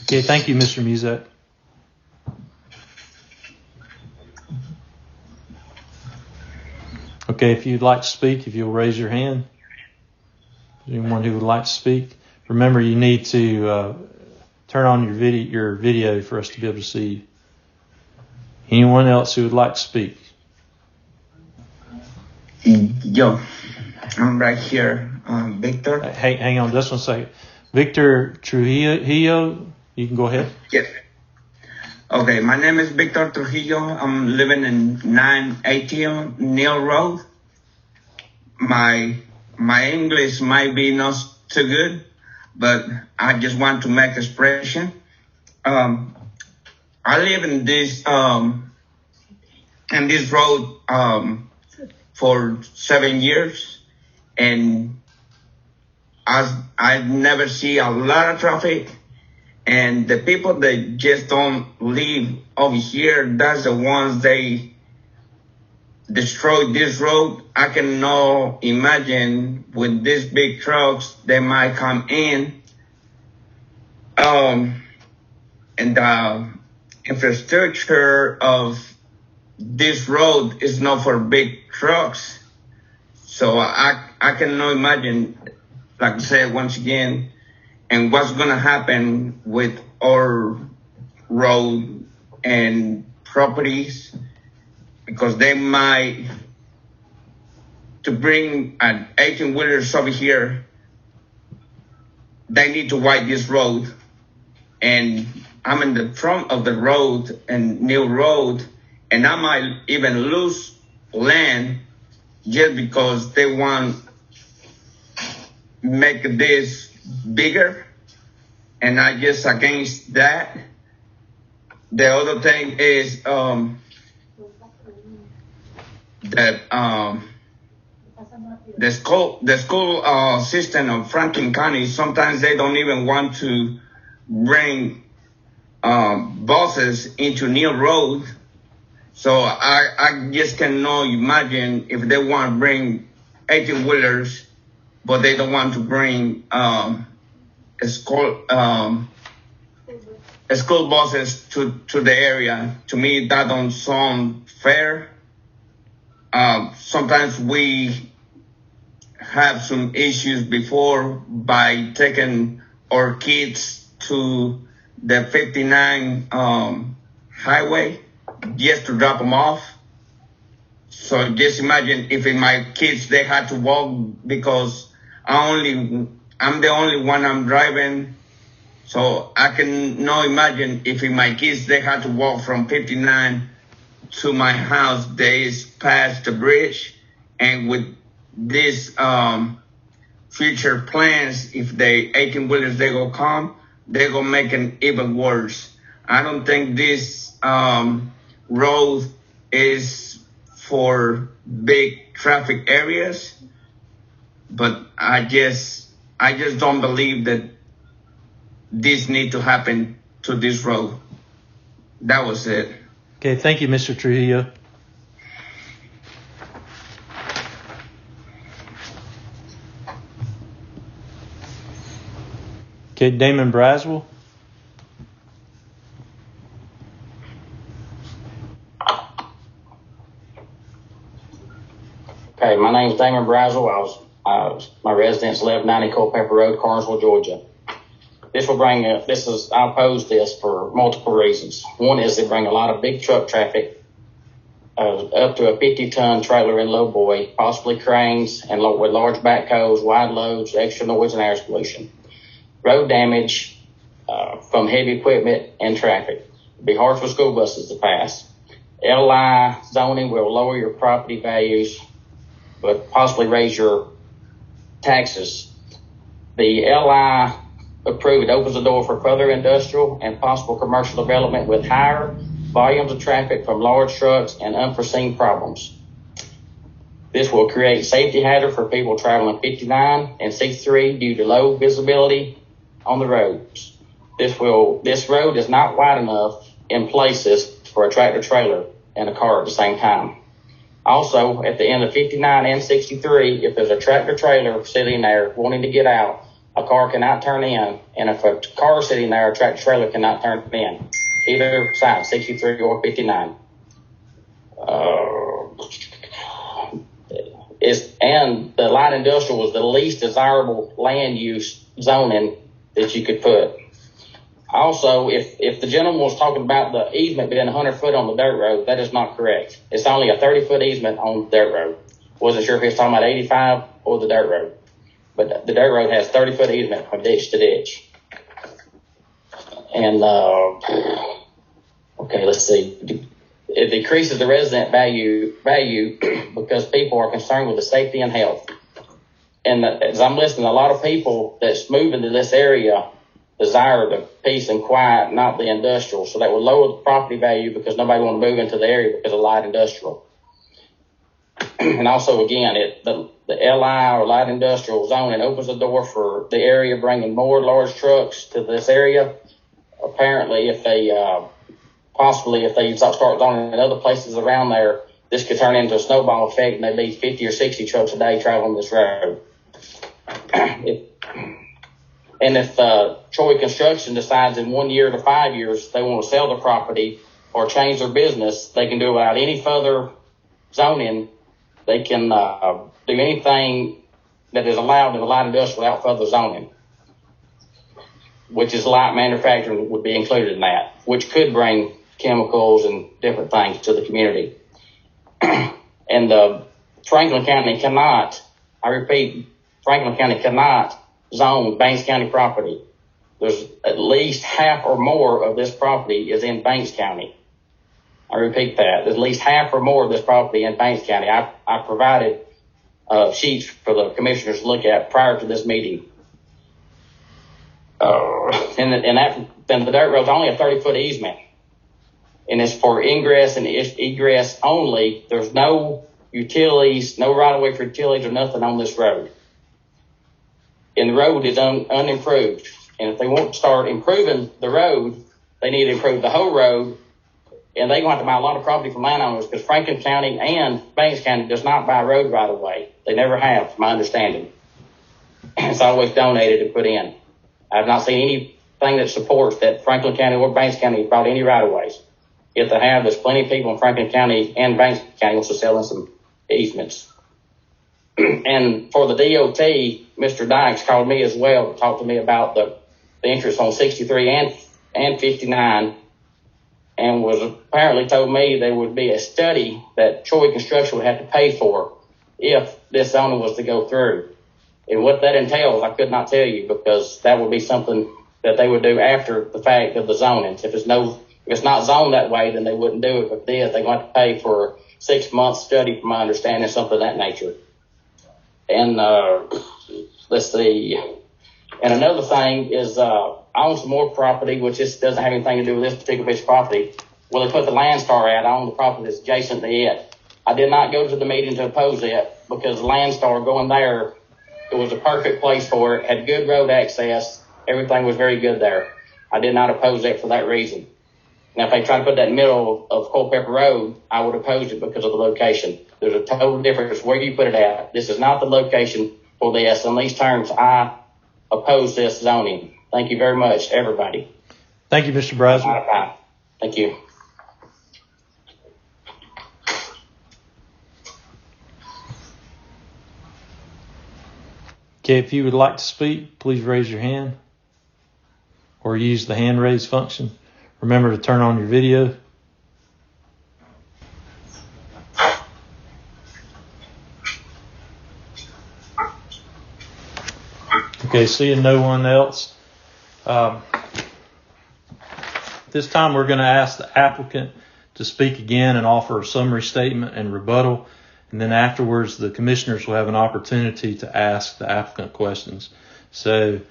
Speaker 1: Okay, thank you, Mr. Muzak. Okay, if you'd like to speak, if you'll raise your hand. Anyone who would like to speak. Remember, you need to turn on your video for us to be able to see you. Anyone else who would like to speak?
Speaker 15: Yo, I'm right here, Victor.
Speaker 1: Hang on just one second. Victor Trujillo, you can go ahead.
Speaker 15: Yes. Okay, my name is Victor Trujillo. I'm living in 980 Neal Road. My English might be not too good, but I just want to make expression. I live in this road for 7 years, and I never see a lot of traffic. And the people that just don't live over here, that's the ones they destroy this road. I cannot imagine with these big trucks they might come in. And the infrastructure of this road is not for big trucks. So I cannot imagine, like I said once again, and what's going to happen with our road and properties, because they might, to bring an 18-wheelers over here, they need to widen this road. And I'm in the front of the road and Neal Road, and I might even lose land just because they want to make this bigger, and I just against that. The other thing is that the school system of Franklin County, sometimes they don't even want to bring buses into Neal Road. So I just cannot imagine if they want to bring 18-wheelers, but they don't want to bring school buses to the area. To me, that don't sound fair. Sometimes we have some issues before by taking our kids to the 59 highway just to drop them off. So just imagine if my kids, they had to walk because I'm the only one I'm driving. So I can not imagine if my kids, they had to walk from 59 to my house, days past the bridge. And with this future plans, if they 18-wheelers, they go come, they go make it even worse. I don't think this road is for big traffic areas, but I just don't believe that this need to happen to this road. That was it.
Speaker 1: Okay, thank you, Mr. Trujillo. Okay, Damon Braswell.
Speaker 16: Okay, my name's Damon Braswell. My residence 1190 Culpeper Road, Carswell, Georgia. I oppose this for multiple reasons. One is they bring a lot of big truck traffic up to a 50-ton trailer and lowboy, possibly cranes, and with large backhoes, wide loads, extra noise and air pollution. Road damage from heavy equipment and traffic. It'd be hard for school buses to pass. LI zoning will lower your property values, but possibly raise your taxes. The LI approved opens the door for further industrial and possible commercial development with higher volumes of traffic from large trucks and unforeseen problems. This will create safety hazard for people traveling 59 and 63 due to low visibility on the roads. This road is not wide enough in places for a tractor trailer and a car at the same time. Also, at the end of 59 and 63, if there's a tractor trailer sitting there wanting to get out, a car cannot turn in, and if a car sitting there, a tractor trailer cannot turn in. Either side, 63 or 59. And the light industrial was the least desirable land use zoning that you could put. Also, if the gentleman was talking about the easement being 100 foot on the dirt road, that is not correct. It's only a 30-foot easement on the dirt road. Wasn't sure if he was talking about 85 or the dirt road. But the dirt road has 30-foot easement from ditch to ditch. And, okay, let's see. It decreases the resident value because people are concerned with the safety and health. And as I'm listening, a lot of people that's moving to this area desire the peace and quiet, not the industrial. So that would lower the property value because nobody want to move into the area because of light industrial. And also, again, the LI or light industrial zoning opens the door for the area bringing more large trucks to this area. Apparently, if they start zoning in other places around there, this could turn into a snowball effect and there'd be 50 or 60 trucks a day traveling this road. If Troy Construction decides in 1 year to 5 years they want to sell the property or change their business, they can do it without any further zoning. They can do anything that is allowed in the light industrial without further zoning, which is light manufacturing would be included in that, which could bring chemicals and different things to the community. And Franklin County cannot, I repeat, Franklin County cannot zone Banks County property. There's at least half or more of this property is in Banks County. I repeat that. There's at least half or more of this property in Banks County. I provided sheets for the commissioners to look at prior to this meeting. Then the dirt road's only a 30-foot easement. And it's for ingress and egress only. There's no utilities, no right-of-way for utilities or nothing on this road. And the road is unimproved. And if they want to start improving the road, they need to improve the whole road. And they're going to have to buy a lot of property from landowners because Franklin County and Banks County does not buy road right-of-way. They never have, from my understanding. It's always donated and put in. I have not seen anything that supports that Franklin County or Banks County bought any right-of-ways. If they have, there's plenty of people in Franklin County and Banks County also selling some easements. And for the DOT, Mr. Dykes called me as well to talk to me about the interest on 63 and 59, and was apparently told me there would be a study that Troy Construction would have to pay for if this zoning was to go through. And what that entails, I could not tell you because that would be something that they would do after the fact of the zoning. If it's not zoned that way, then they wouldn't do it. But they're going to have to pay for a 6-month study, from my understanding, something of that nature. And let's see. And another thing is I own some more property, which just doesn't have anything to do with this particular piece of property. Well, they put the Landstar ad on the property that's adjacent to it. I did not go to the meeting to oppose it because Landstar going there, it was a perfect place for it, had good road access. Everything was very good there. I did not oppose it for that reason. Now, if they try to put that in the middle of Culpeper Road, I would oppose it because of the location. There's a total difference where you put it at. This is not the location for this. On these terms, I oppose this zoning. Thank you very much, everybody.
Speaker 1: Thank you, Mr. Braswell.
Speaker 16: Thank you.
Speaker 1: Okay, if you would like to speak, please raise your hand or use the hand raise function. Remember to turn on your video. Okay, seeing no one else. This time we're going to ask the applicant to speak again and offer a summary statement and rebuttal. And then afterwards, the commissioners will have an opportunity to ask the applicant questions. So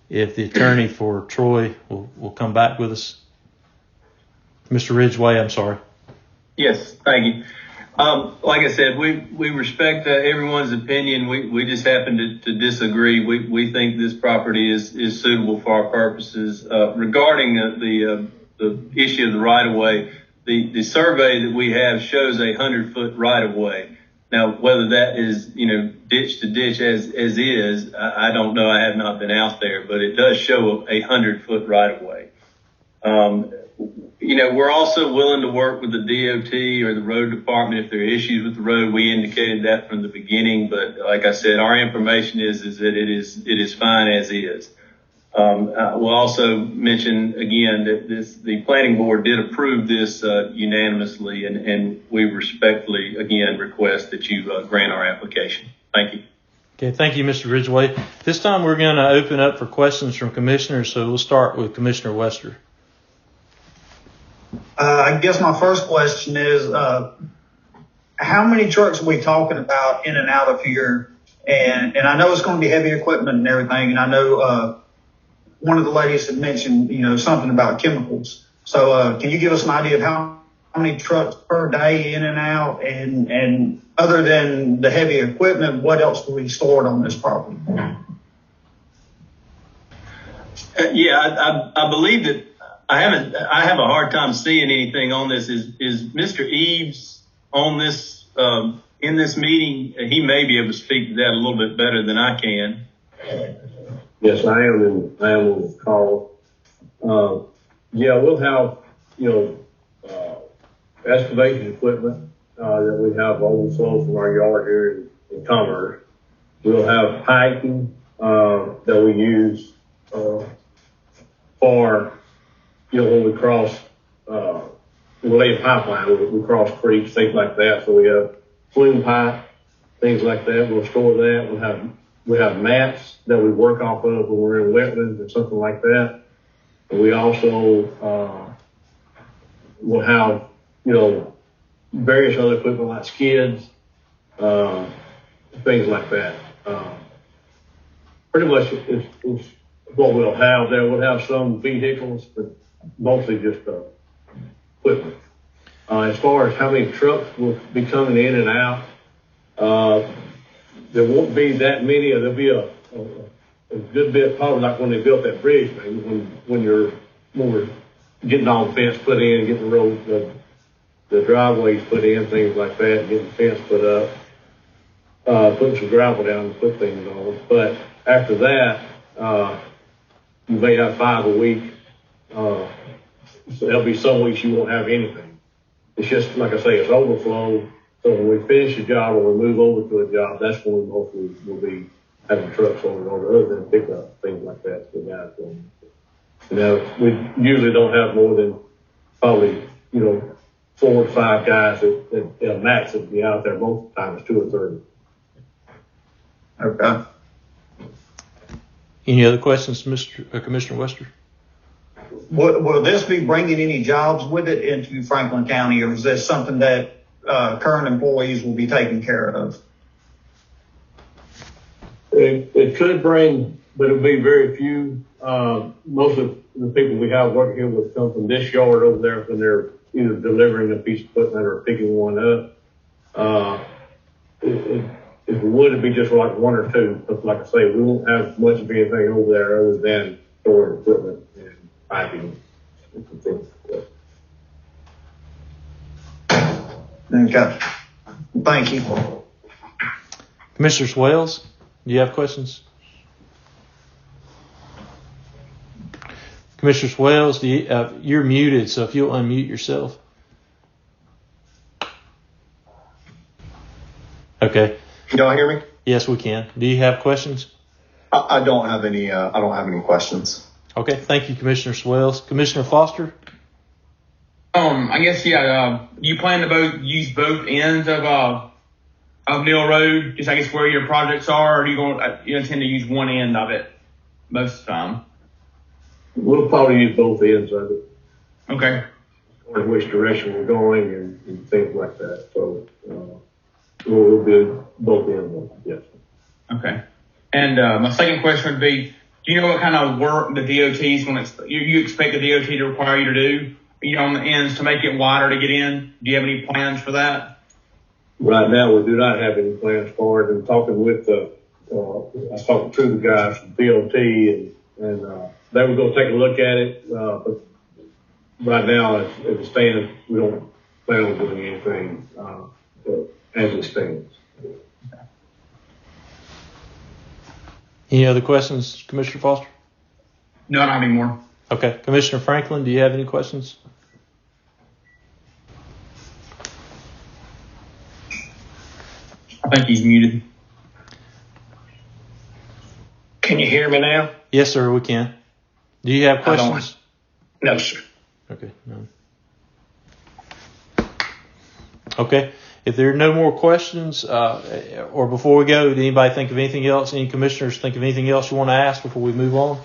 Speaker 1: if the attorney for Troy will come back with us. Mr. Ridgway, I'm sorry.
Speaker 5: Yes, thank you. Like I said, we respect everyone's opinion. We just happen to disagree. We think this property is suitable for our purposes. Regarding the issue of the right of way, the survey that we have shows a 100-foot right of way. Now, whether that is, ditch to ditch as is, I don't know. I have not been out there, but it does show a 100-foot right of way. We're also willing to work with the DOT or the road department if there are issues with the road. We indicated that from the beginning, but like I said, our information is that it is fine as is. We'll also mention again that the planning board did approve this unanimously, and we respectfully again request that you grant our application. Thank you.
Speaker 1: Okay, thank you, Mr. Ridgway. This time we're going to open up for questions from commissioners, so we'll start with Commissioner Wester.
Speaker 2: I guess my first question is, how many trucks are we talking about in and out of here? And I know it's going to be heavy equipment and everything. And I know, one of the ladies had mentioned, something about chemicals. So, can you give us an idea of how many trucks per day in and out? And other than the heavy equipment, what else do we store on this property?
Speaker 5: I believe that I have a hard time seeing anything on this. Is Mr. Eaves on this, in this meeting? He may be able to speak to that a little bit better than I can.
Speaker 17: Yes, I am on the call. We'll have, excavation equipment, that we have overflow from our yard here in Commerce. We'll have piping, that we use, for, when we cross, we lay a pipeline, we cross creeks, things like that. So we have flume pipe, things like that. We'll store that. We have mats that we work off of when we're in wetlands or something like that. And we also, will have, various other equipment like skids, things like that. Pretty much is what we'll have there. We'll have some vehicles, but mostly just equipment. As far as how many trucks will be coming in and out, there won't be that many. There'll be a good bit, probably like when they built that bridge, maybe when we're getting all the fence put in, getting the road, the driveways put in, things like that, getting the fence put up, putting some gravel down to put things on. But after that, you may have 5 a week. So there'll be some weeks you won't have anything. It's just, like I say, it's overflow. So when we finish a job or we move over to a job, that's when we mostly will be having trucks over other than pick up, things like that. So guys, we usually don't have more than probably, 4 or 5 guys at a max that be out there. Most of the time it's 2 or 3.
Speaker 2: Okay.
Speaker 1: Any other questions, Commissioner Wester?
Speaker 2: Will this be bringing any jobs with it into Franklin County, or is this something that current employees will be taking care of?
Speaker 17: It could bring, but it'll be very few. Most of the people we have working here will come from this yard over there when they're either delivering a piece of equipment or picking one up. If it would, it'd be just like 1 or 2. But like I say, we won't have much of anything over there other than storing equipment and piping.
Speaker 2: Okay. Thank you.
Speaker 1: Commissioner Swales, do you have questions? Commissioner Swales, you're muted, so if you'll unmute yourself. Okay.
Speaker 18: Can y'all hear me?
Speaker 1: Yes, we can. Do you have questions?
Speaker 18: I don't have any. I don't have any questions.
Speaker 1: Okay. Thank you, Commissioner Swales. Commissioner Foster.
Speaker 3: I guess you plan to use both ends of Neal Road, just I guess where your projects are, or you intend to use one end of it? most of the time.
Speaker 17: We'll probably use both ends of it.
Speaker 3: Okay.
Speaker 17: In which direction we're going and things like that. So we'll do both ends of it, yes.
Speaker 3: Okay. And my second question would be, do you know what kind of work the DOT's going to, you expect the DOT to require you to do, on the ends to make it wider to get in? Do you have any plans for that?
Speaker 17: Right now, we do not have any plans for it. And talking with I was talking to the guys from DOT and they were going to take a look at it. But right now, as it stands, we don't plan on doing anything as it stands.
Speaker 1: Any other questions, Commissioner Foster?
Speaker 3: No, not anymore.
Speaker 1: Okay. Commissioner Franklin, do you have any questions?
Speaker 3: I think he's muted.
Speaker 19: Can you hear me now?
Speaker 1: Yes, sir, we can. Do you have questions?
Speaker 19: No, sir.
Speaker 1: Okay. No. Okay. If there are no more questions, or before we go, did anybody think of anything else? Any commissioners think of anything else you want to ask before we move on?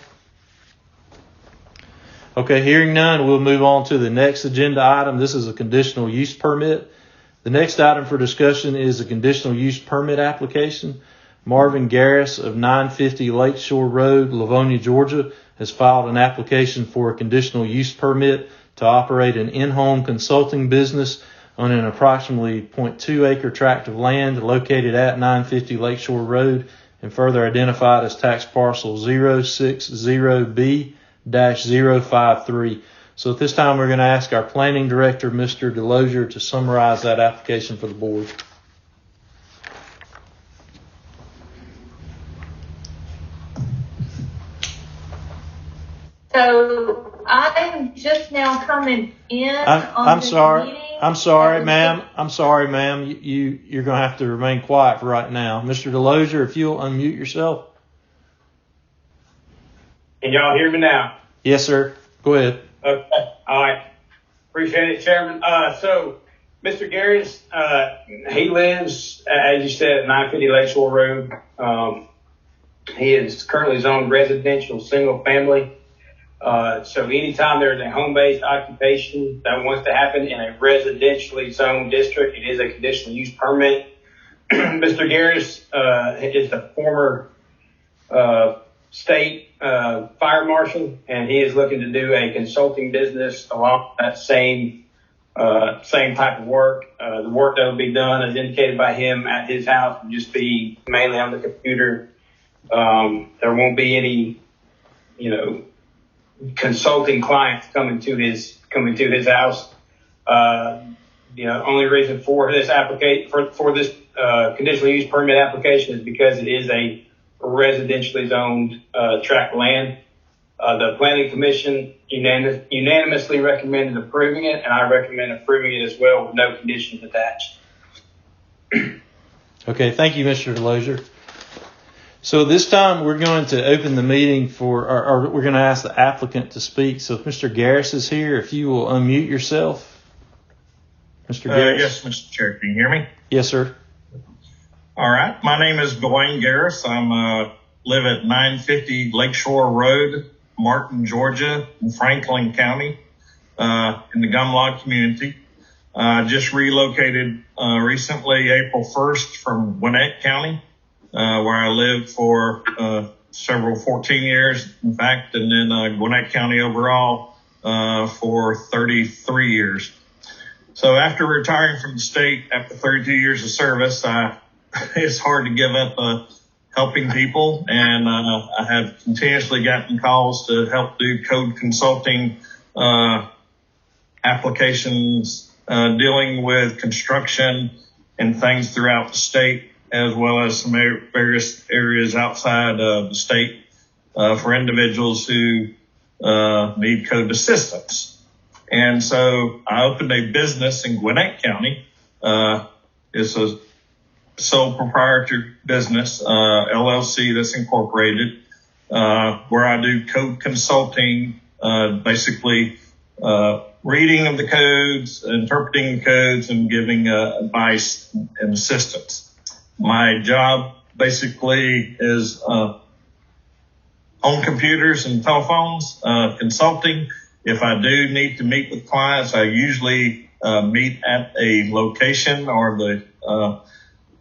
Speaker 1: Okay, hearing none, we'll move on to the next agenda item. This is a conditional use permit. The next item for discussion is a conditional use permit application. Marvin Garris of 950 Lakeshore Road, Livonia, Georgia, has filed an application for a conditional use permit to operate an in-home consulting business on an approximately 0.2 acre tract of land located at 950 Lakeshore Road and further identified as tax parcel 060B-053. So at this time, we're going to ask our planning director, Mr. Delosier, to summarize that application for the board.
Speaker 20: So I'm just now coming in.
Speaker 1: I'm sorry, ma'am. You're going to have to remain quiet for right now. Mr. Delosier, if you'll unmute yourself.
Speaker 4: Can y'all hear me now?
Speaker 1: Yes, sir. Go ahead.
Speaker 4: Okay. All right. Appreciate it, Chairman. So Mr. Garris, he lives, as you said, at 950 Lakeshore Road. He is currently zoned residential single family. So anytime there's a home-based occupation that wants to happen in a residentially zoned district, it is a conditional use permit. Mr. Garris is the former state fire marshal, and he is looking to do a consulting business along that same type of work. The work that will be done, as indicated by him at his house, will just be mainly on the computer. There won't be any, consulting clients coming to his house. Only reason for this for this conditional use permit application is because it is a residentially zoned tract of land. The Planning Commission unanimously recommended approving it, and I recommend approving it as well with no conditions attached.
Speaker 1: Okay, thank you, Mr. Delosier. So this time we're going to open the meeting or we're going to ask the applicant to speak. So if Mr. Garris is here, if you will unmute yourself. Mr. Garris?
Speaker 21: Yes, Mr. Chair. Can you hear me?
Speaker 1: Yes, sir.
Speaker 21: All right. My name is Dwayne Garris. Live at 950 Lakeshore Road, Martin, Georgia, in Franklin County, in the Gumlog community. Just relocated recently, April 1st, from Gwinnett County, where I lived for 14 years, in fact, and then Gwinnett County overall for 33 years. So after retiring from the state after 32 years of service, it's hard to give up helping people, and I have continuously gotten calls to help do code consulting applications dealing with construction and things throughout the state, as well as some various areas outside of the state for individuals who need code assistance. And so I opened a business in Gwinnett County. It's a sole proprietor business, LLC that's incorporated, where I do code consulting, basically reading of the codes, interpreting the codes, and giving advice and assistance. My job basically is on computers and telephones, consulting. If I do need to meet with clients, I usually meet at a location or the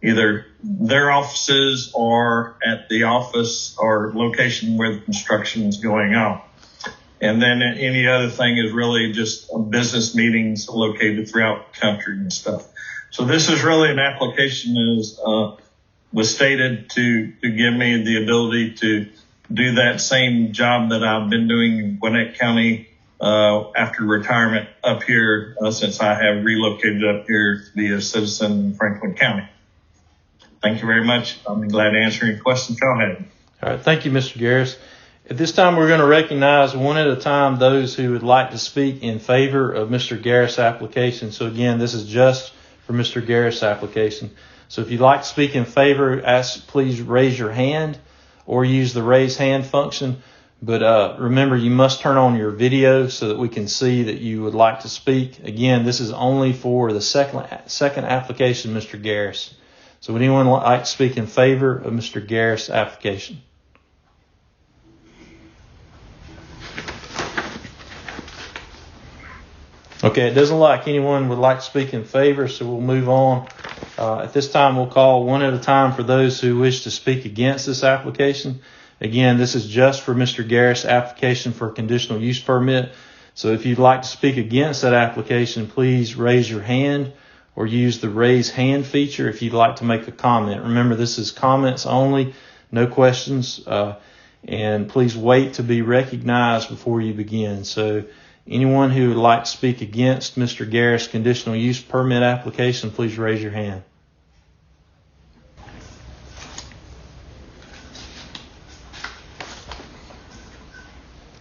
Speaker 21: either their offices or at the office or location where the construction is going on. And then any other thing is really just business meetings located throughout the country and stuff. So this is really an application was stated to give me the ability to do that same job that I've been doing in Gwinnett County after retirement up here since I have relocated up here to be a citizen in Franklin County. Thank you very much. I'm glad to answer any questions y'all have.
Speaker 1: All right. Thank you, Mr. Garris. At this time, we're going to recognize one at a time those who would like to speak in favor of Mr. Garris' application. So again, this is just for Mr. Garris' application. So if you'd like to speak in favor, please raise your hand or use the raise hand function. But remember, you must turn on your video so that we can see that you would like to speak. Again, this is only for the second application, Mr. Garris. So would anyone like to speak in favor of Mr. Garris' application? Okay, it doesn't look like anyone would like to speak in favor, so we'll move on. At this time, we'll call one at a time for those who wish to speak against this application. Again, this is just for Mr. Garris' application for a conditional use permit. So if you'd like to speak against that application, please raise your hand or use the raise hand feature if you'd like to make a comment. Remember, this is comments only, no questions, and please wait to be recognized before you begin. So anyone who would like to speak against Mr. Garris' conditional use permit application, please raise your hand.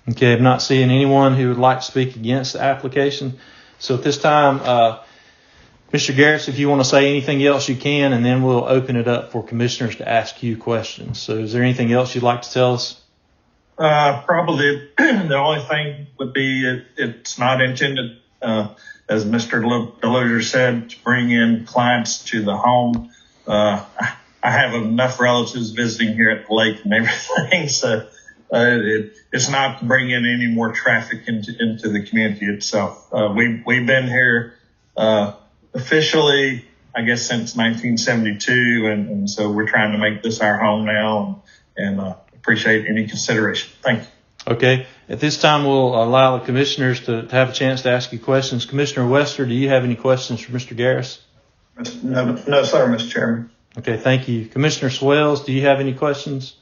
Speaker 1: Okay, I'm not seeing anyone who would like to speak against the application. So at this time, Mr. Garris, if you want to say anything else, you can, and then we'll open it up for commissioners to ask you questions. So is there anything else you'd like to tell us?
Speaker 21: Probably the only thing would be it's not intended, as Mr. Delozer said, to bring in clients to the home. I have enough relatives visiting here at the lake and everything, so it's not to bring in any more traffic into the community itself. We've been here officially, I guess, since 1972, and so we're trying to make this our home now, and appreciate any consideration. Thank you.
Speaker 1: Okay. At this time, we'll allow the commissioners to have a chance to ask you questions. Commissioner Wester, do you have any questions for Mr. Garris?
Speaker 2: No, sir, Mr. Chairman.
Speaker 1: Okay, thank you. Commissioner Swells, do you have any questions?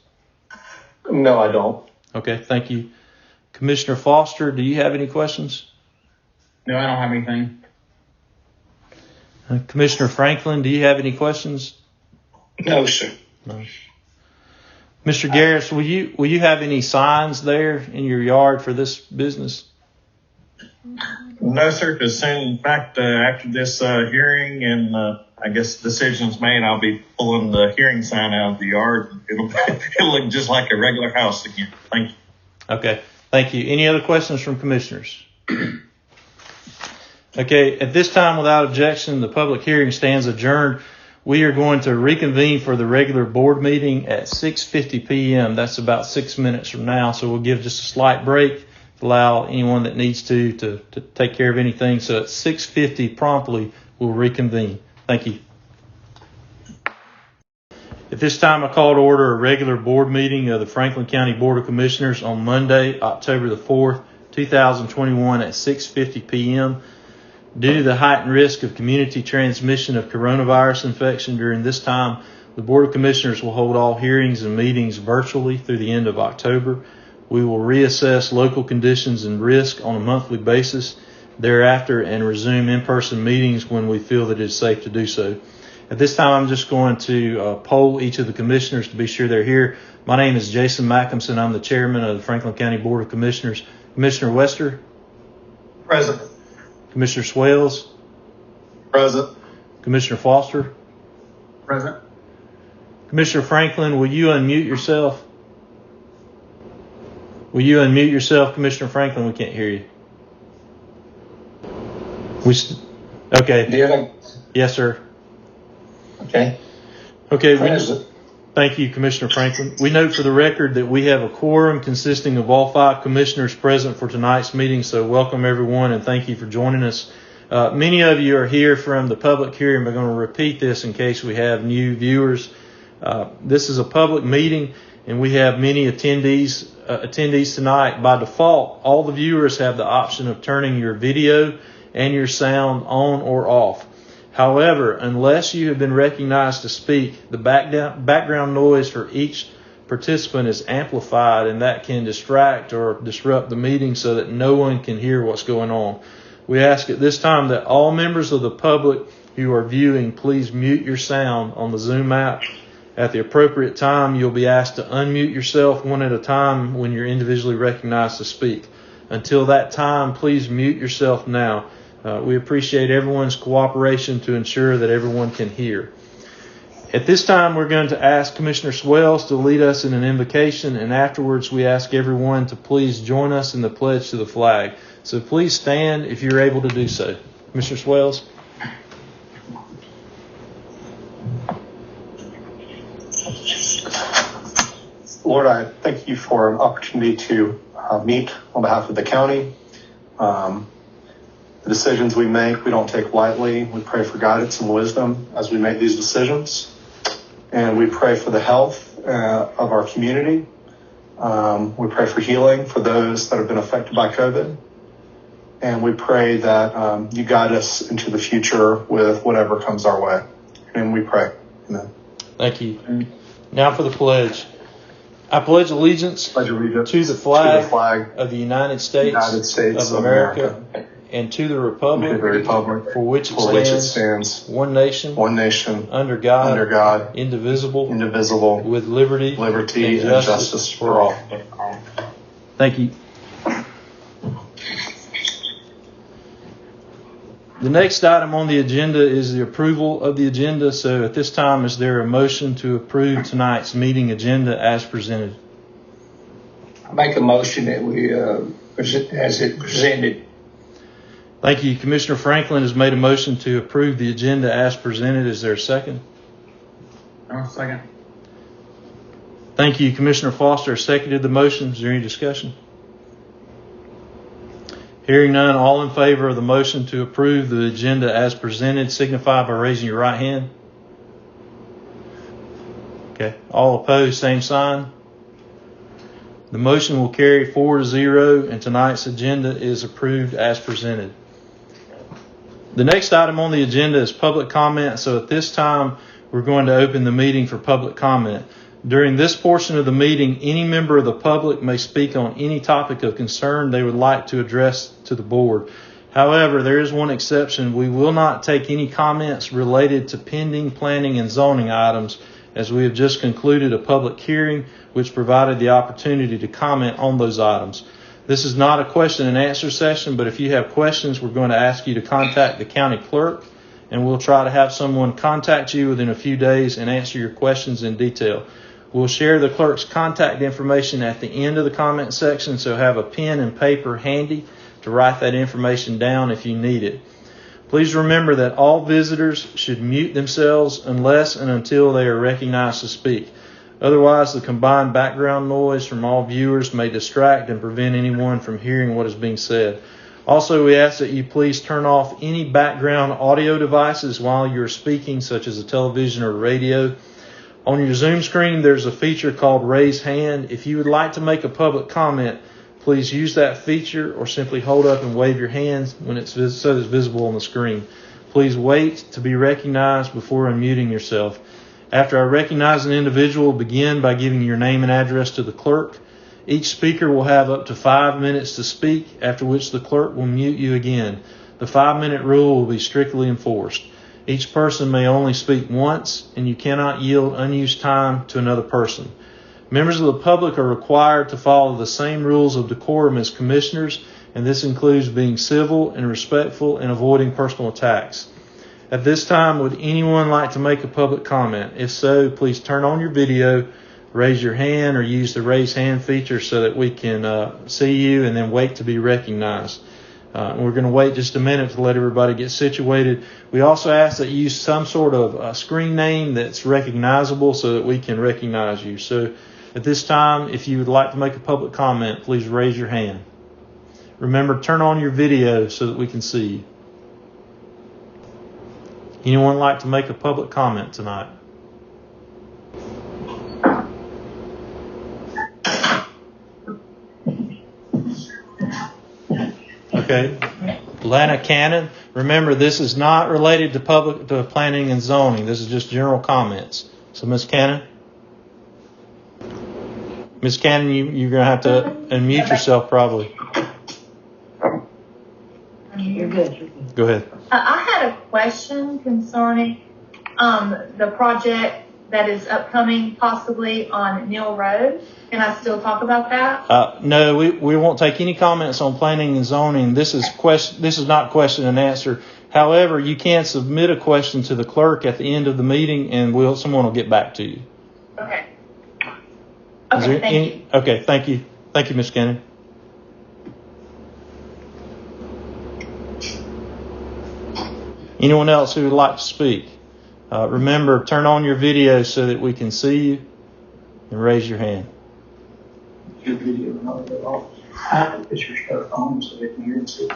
Speaker 18: No, I don't.
Speaker 1: Okay, thank you. Commissioner Foster, do you have any questions?
Speaker 3: No, I don't have anything.
Speaker 1: Commissioner Franklin, do you have any questions?
Speaker 10: No, sir.
Speaker 1: No. Mr. Garris, will you have any signs there in your yard for this business?
Speaker 21: No, sir. Because in fact, after this hearing and I guess decision's made, I'll be pulling the hearing sign out of the yard. It'll look just like a regular house again. Thank you.
Speaker 1: Okay, thank you. Any other questions from commissioners? Okay, at this time, without objection, the public hearing stands adjourned. We are going to reconvene for the regular board meeting at 6:50 p.m. That's about 6 minutes from now. So we'll give just a slight break to allow anyone that needs to take care of anything. So at 6:50 promptly, we'll reconvene. Thank you. At this time, I call to order a regular board meeting of the Franklin County Board of Commissioners on Monday, October the 4th, 2021 at 6:50 p.m. Due to the heightened risk of community transmission of coronavirus infection during this time, the Board of Commissioners will hold all hearings and meetings virtually through the end of October. We will reassess local conditions and risk on a monthly basis thereafter and resume in-person meetings when we feel that it is safe to do so. At this time, I'm just going to poll each of the commissioners to be sure they're here. My name is Jason Mackinson. I'm the chairman of the Franklin County Board of Commissioners. Commissioner Wester?
Speaker 2: Present.
Speaker 1: Commissioner Swells?
Speaker 18: Present.
Speaker 1: Commissioner Foster?
Speaker 2: Present.
Speaker 1: Commissioner Franklin, will you unmute yourself? Will you unmute yourself, Commissioner Franklin? We can't hear you. Okay.
Speaker 18: Do you have
Speaker 1: Yes, sir.
Speaker 18: Okay.
Speaker 1: Okay.
Speaker 18: Present.
Speaker 1: Thank you, Commissioner Franklin. We note for the record that we have a quorum consisting of all 5 commissioners present for tonight's meeting, so welcome everyone and thank you for joining us. Many of you are here from the public hearing. We're going to repeat this in case we have new viewers. This is a public meeting and we have many attendees tonight. By default, all the viewers have the option of turning your video and your sound on or off. However, unless you have been recognized to speak, the background noise for each participant is amplified, and that can distract or disrupt the meeting so that no one can hear what's going on. We ask at this time that all members of the public who are viewing, please mute your sound on the Zoom app. At the appropriate time, you'll be asked to unmute yourself one at a time when you're individually recognized to speak. Until that time, please mute yourself now. We appreciate everyone's cooperation to ensure that everyone can hear. At this time, we're going to ask Commissioner Swells to lead us in an invocation, and afterwards we ask everyone to please join us in the pledge to the flag. So please stand if you're able to do so. Commissioner Swells.
Speaker 18: Lord, I thank you for an opportunity to meet on behalf of the county. The decisions we make, we don't take lightly. We pray for guidance and wisdom as we make these decisions. And we pray for the health of our community. We pray for healing for those that have been affected by COVID. And we pray that you guide us into the future with whatever comes our way. And we pray. Amen.
Speaker 1: Thank you. Now for the pledge. I pledge allegiance to the flag of the United States of America and to the republic for which it stands, one nation, under God, indivisible, with liberty and justice for all. Thank you. The next item on the agenda is the approval of the agenda. So at this time, is there a motion to approve tonight's meeting agenda as presented?
Speaker 19: I make a motion that we present as it presented.
Speaker 1: Thank you. Commissioner Franklin has made a motion to approve the agenda as presented. Is there a second?
Speaker 3: Second.
Speaker 1: Thank you. Commissioner Foster seconded the motion. Is there any discussion? Hearing none, all in favor of the motion to approve the agenda as presented, signify by raising your right hand. Okay. All opposed, same sign. The motion will carry 4-0, and tonight's agenda is approved as presented. The next item on the agenda is public comment. So at this time, we're going to open the meeting for public comment. During this portion of the meeting, any member of the public may speak on any topic of concern they would like to address to the board. However, there is one exception. We will not take any comments related to pending planning and zoning items, as we have just concluded a public hearing which provided the opportunity to comment on those items. This is not a question and answer session, but if you have questions, we're going to ask you to contact the county clerk, and we'll try to have someone contact you within a few days and answer your questions in detail. We'll share the clerk's contact information at the end of the comment section, so have a pen and paper handy to write that information down if you need it. Please remember that all visitors should mute themselves unless and until they are recognized to speak. Otherwise, the combined background noise from all viewers may distract and prevent anyone from hearing what is being said. Also, we ask that you please turn off any background audio devices while you're speaking, such as a television or radio. On your Zoom screen, there's a feature called Raise Hand. If you would like to make a public comment, please use that feature or simply hold up and wave your hands when it's visible on the screen. Please wait to be recognized before unmuting yourself. After I recognize an individual, begin by giving your name and address to the clerk. Each speaker will have up to 5 minutes to speak, after which the clerk will mute you again. The 5-minute rule will be strictly enforced. Each person may only speak once, and you cannot yield unused time to another person. Members of the public are required to follow the same rules of decorum as commissioners, and this includes being civil and respectful and avoiding personal attacks. At this time, would anyone like to make a public comment? If so, please turn on your video, raise your hand, or use the raise hand feature so that we can see you, and then wait to be recognized. We're going to wait just a minute to let everybody get situated. We also ask that you use some sort of screen name that's recognizable so that we can recognize you. So at this time, if you would like to make a public comment, please raise your hand. Remember, turn on your video so that we can see you. Anyone like to make a public comment tonight? Okay. Lana Cannon. Remember, this is not related to planning and zoning. This is just general comments. So, Ms. Cannon? Ms. Cannon, you're going to have to unmute yourself probably.
Speaker 20: You're good.
Speaker 1: Go ahead.
Speaker 20: I had a question concerning the project that is upcoming possibly on Neal Road. Can I still talk about that?
Speaker 1: No, we won't take any comments on planning and zoning. This is not question and answer. However, you can submit a question to the clerk at the end of the meeting, and someone will get back to you.
Speaker 20: Okay. Okay, thank you.
Speaker 1: Okay, thank you. Thank you, Ms. Cannon. Anyone else who would like to speak? Remember, turn on your video so that we can see you, and raise your hand.
Speaker 2: Your video not at all. I have to put your stuff on so they can hear and see.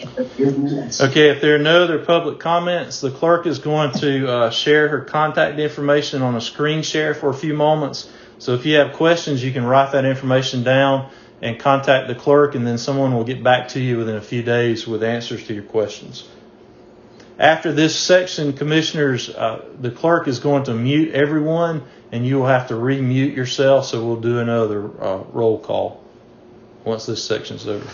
Speaker 1: Okay, if there are no other public comments, the clerk is going to share her contact information on a screen share for a few moments. So if you have questions, you can write that information down and contact the clerk, and then someone will get back to you within a few days with answers to your questions. After this section, commissioners, the clerk is going to mute everyone, and you will have to re-mute yourself, so we'll do another roll call once this section's over.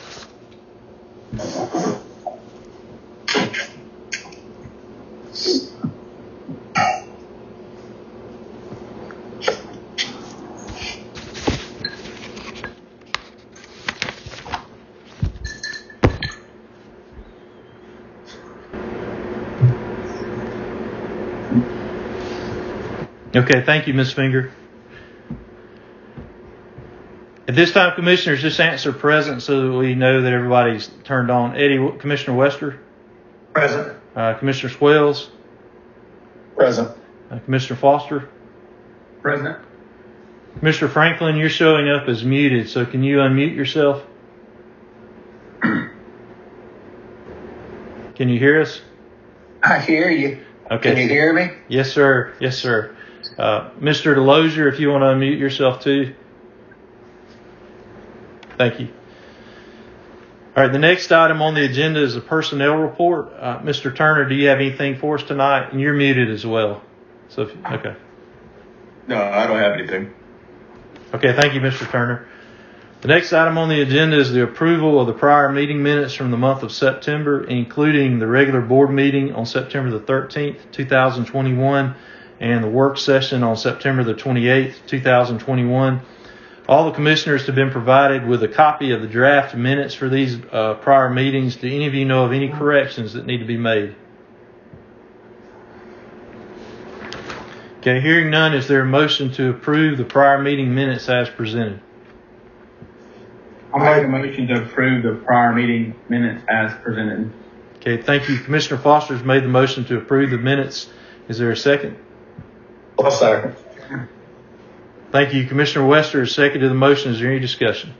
Speaker 1: Okay, thank you, Ms. Finger. At this time, commissioners, just answer present so that we know that everybody's turned on. Eddie, Commissioner Wester?
Speaker 2: Present.
Speaker 1: Commissioner Swales?
Speaker 8: Present.
Speaker 1: Commissioner Foster?
Speaker 3: Present.
Speaker 1: Mr. Franklin, you're showing up as muted, so can you unmute yourself? Can you hear us?
Speaker 19: I hear you.
Speaker 1: Okay.
Speaker 19: Can you hear me?
Speaker 1: Yes, sir. Yes, sir. Mr. DeLozier, if you want to unmute yourself too. Thank you. All right, the next item on the agenda is a personnel report. Mr. Turner, do you have anything for us tonight? And you're muted as well. So, okay.
Speaker 6: No, I don't have anything.
Speaker 1: Okay, thank you, Mr. Turner. The next item on the agenda is the approval of the prior meeting minutes from the month of September, including the regular board meeting on September the 13th, 2021, and the work session on September the 28th, 2021. All the commissioners have been provided with a copy of the draft minutes for these prior meetings. Do any of you know of any corrections that need to be made? Okay, hearing none, is there a motion to approve the prior meeting minutes as presented?
Speaker 3: I'll make a motion to approve the prior meeting minutes as presented.
Speaker 1: Okay, thank you. Commissioner Foster's made the motion to approve the minutes. Is there a second?
Speaker 8: I'll second.
Speaker 1: Thank you. Commissioner Wester has seconded the motion. Is there any discussion?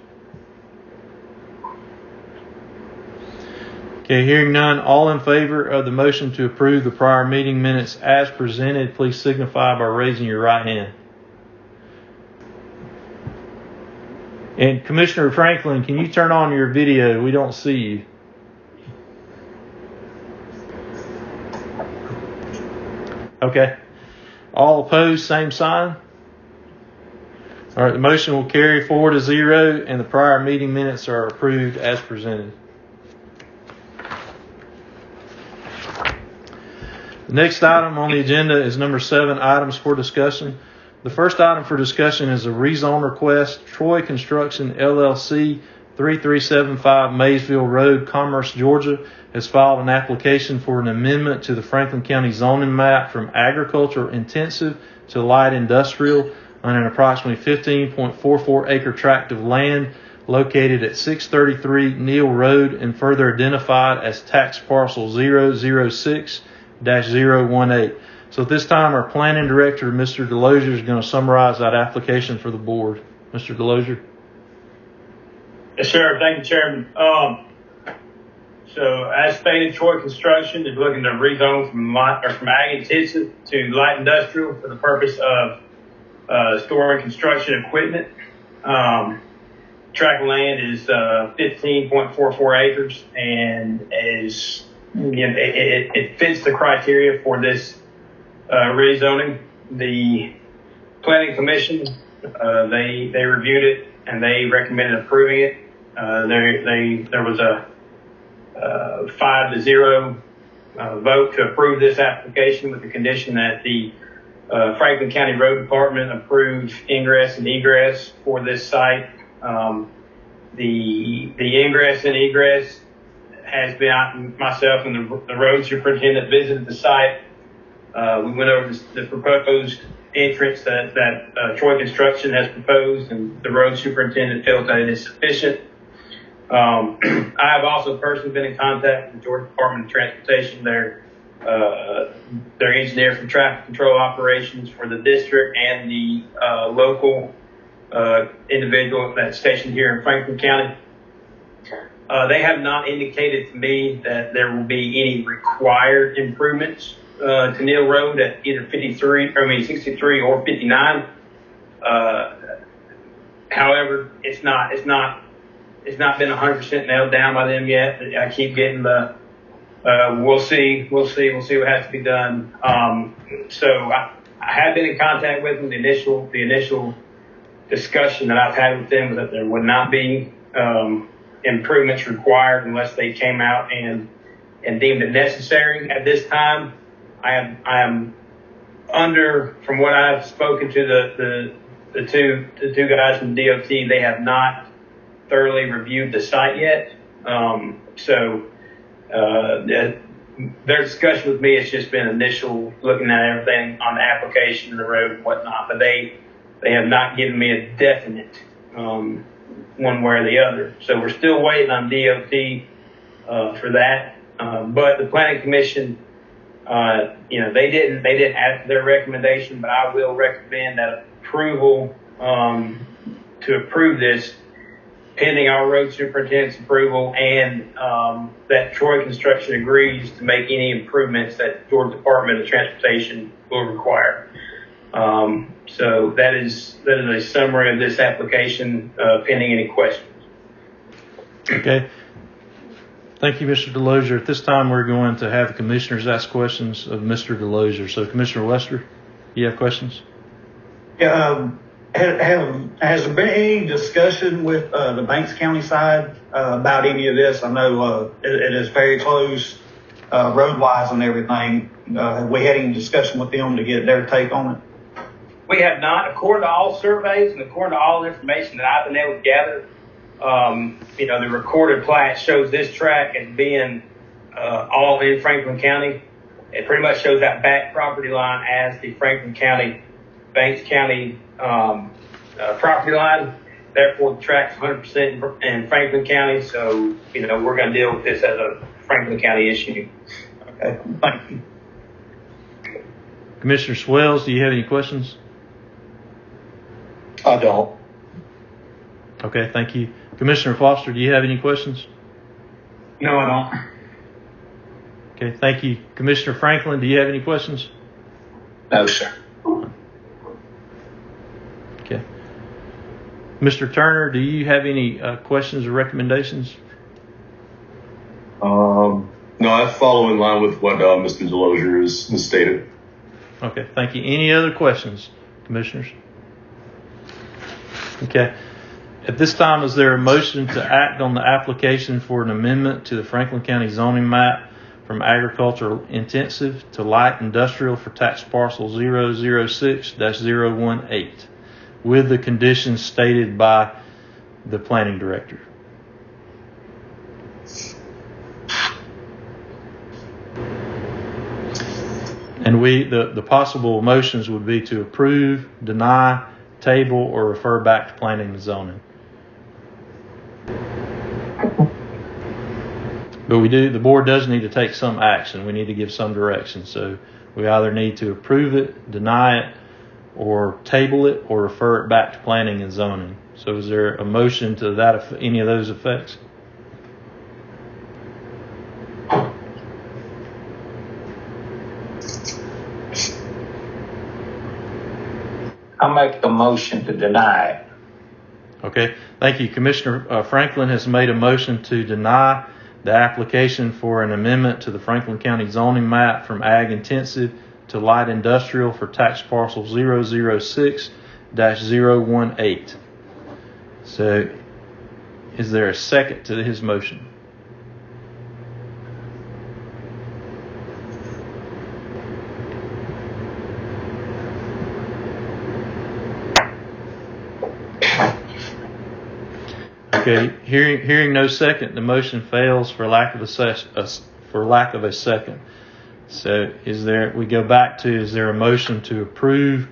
Speaker 1: Okay, hearing none, all in favor of the motion to approve the prior meeting minutes as presented, please signify by raising your right hand. And Commissioner Franklin, can you turn on your video? We don't see you. Okay. All opposed, same sign. All right, the motion will carry 4-0, and the prior meeting minutes are approved as presented. The next item on the agenda is number 7, items for discussion. The first item for discussion is a rezone request. Troy Construction, LLC, 3375 Maysville Road, Commerce, Georgia, has filed an application for an amendment to the Franklin County zoning map from agricultural intensive to light industrial on an approximately 15.44 acre tract of land located at 633 Neal Road and further identified as tax parcel 006-018. So at this time, our planning director, Mr. Delozier, is going to summarize that application for the board. Mr. Delozier.
Speaker 4: Yes, sir. Thank you, Chairman. So as stated, Troy Construction is looking to rezone from ag intensive to light industrial for the purpose of storing construction equipment. Tract of land is 15.44 acres and is it fits the criteria for this rezoning. The Planning Commission they reviewed it and they recommended approving it. There was a 5-0 vote to approve this application with the condition that the Franklin County Road Department approve ingress and egress for this site. The ingress and egress has been, myself and the road superintendent visited the site. We went over the proposed entrance that Troy Construction has proposed, and the road superintendent felt that it is sufficient. I have also personally been in contact with the Georgia Department of Transportation, their engineer for traffic control operations for the district, and the local individual that's stationed here in Franklin County. They have not indicated to me that there will be any required improvements to Neal Road at either 63 or 59. However, it's not been 100% nailed down by them yet. I keep getting the we'll see what has to be done. So I have been in contact with them. The initial discussion that I've had with them was that there would not be improvements required unless they came out and deemed it necessary. At this time, I am under, from what I've spoken to the two guys from DOT, they have not thoroughly reviewed the site yet. Their discussion with me has just been initial, looking at everything on the application and the road and whatnot, but they have not given me a definite one way or the other. So we're still waiting on DOT for that. But the Planning Commission, they didn't add their recommendation, but I will recommend that approval to approve this pending our road superintendent's approval, and that Troy Construction agrees to make any improvements that Georgia Department of Transportation will require. So that is a summary of this application, pending any questions.
Speaker 1: Okay. Thank you, Mr. Delozier. At this time, we're going to have the commissioners ask questions of Mr. Delozier. So, Commissioner Lester, you have questions?
Speaker 2: Yeah. Has there been any discussion with the Banks County side about any of this? I know it is very close road-wise and everything. Have we had any discussion with them to get their take on it?
Speaker 4: We have not. According to all surveys and according to all the information that I've been able to gather, the recorded plat shows this tract as being all in Franklin County. It pretty much shows that back property line as the Franklin County, Banks County property line. Therefore, the tract's 100% in Franklin County. So, we're going to deal with this as a Franklin County issue. Okay. Thank you.
Speaker 1: Commissioner Swells, do you have any questions?
Speaker 18: I don't.
Speaker 1: Okay, thank you. Commissioner Foster, do you have any questions?
Speaker 3: No, I don't.
Speaker 1: Okay, thank you. Commissioner Franklin, do you have any questions?
Speaker 19: No, sir.
Speaker 1: Okay. Mr. Turner, do you have any questions or recommendations?
Speaker 6: No, I follow in line with what Mr. Delozier has stated.
Speaker 1: Okay, thank you. Any other questions, commissioners? Okay. At this time, is there a motion to act on the application for an amendment to the Franklin County zoning map from agricultural intensive to light industrial for tax parcel 006-018 with the conditions stated by the planning director? And the possible motions would be to approve, deny, table, or refer back to planning and zoning. But the board does need to take some action. We need to give some direction. So we either need to approve it, deny it, or table it, or refer it back to planning and zoning. So is there a motion to that, any of those effects?
Speaker 19: I'll make a motion to deny it.
Speaker 1: Okay, thank you. Commissioner Franklin has made a motion to deny the application for an amendment to the Franklin County zoning map from ag intensive to light industrial for tax parcel 006-018. So is there a second to his motion? Okay, hearing no second, the motion fails for lack of a second. So we go back to, is there a motion to approve?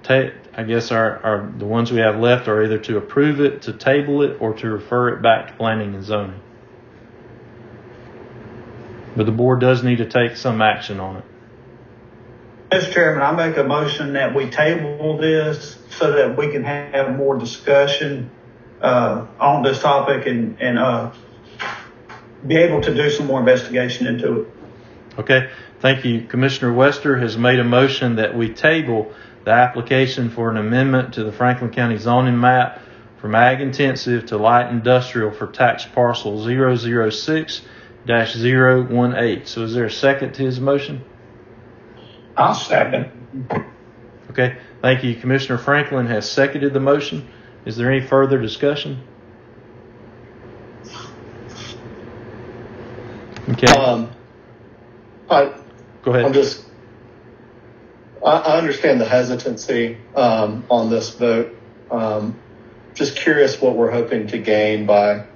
Speaker 1: I guess the ones we have left are either to approve it, to table it, or to refer it back to planning and zoning. But the board does need to take some action on it.
Speaker 2: Mr. Chairman, I make a motion that we table this so that we can have more discussion on this topic and be able to do some more investigation into it.
Speaker 1: Okay, thank you. Commissioner Wester has made a motion that we table the application for an amendment to the Franklin County zoning map from ag intensive to light industrial for tax parcel 006-018. So is there a second to his motion?
Speaker 19: I'll second.
Speaker 1: Okay, thank you. Commissioner Franklin has seconded the motion. Is there any further discussion? Okay. Go ahead.
Speaker 18: I understand the hesitancy on this vote. Just curious what we're hoping to gain by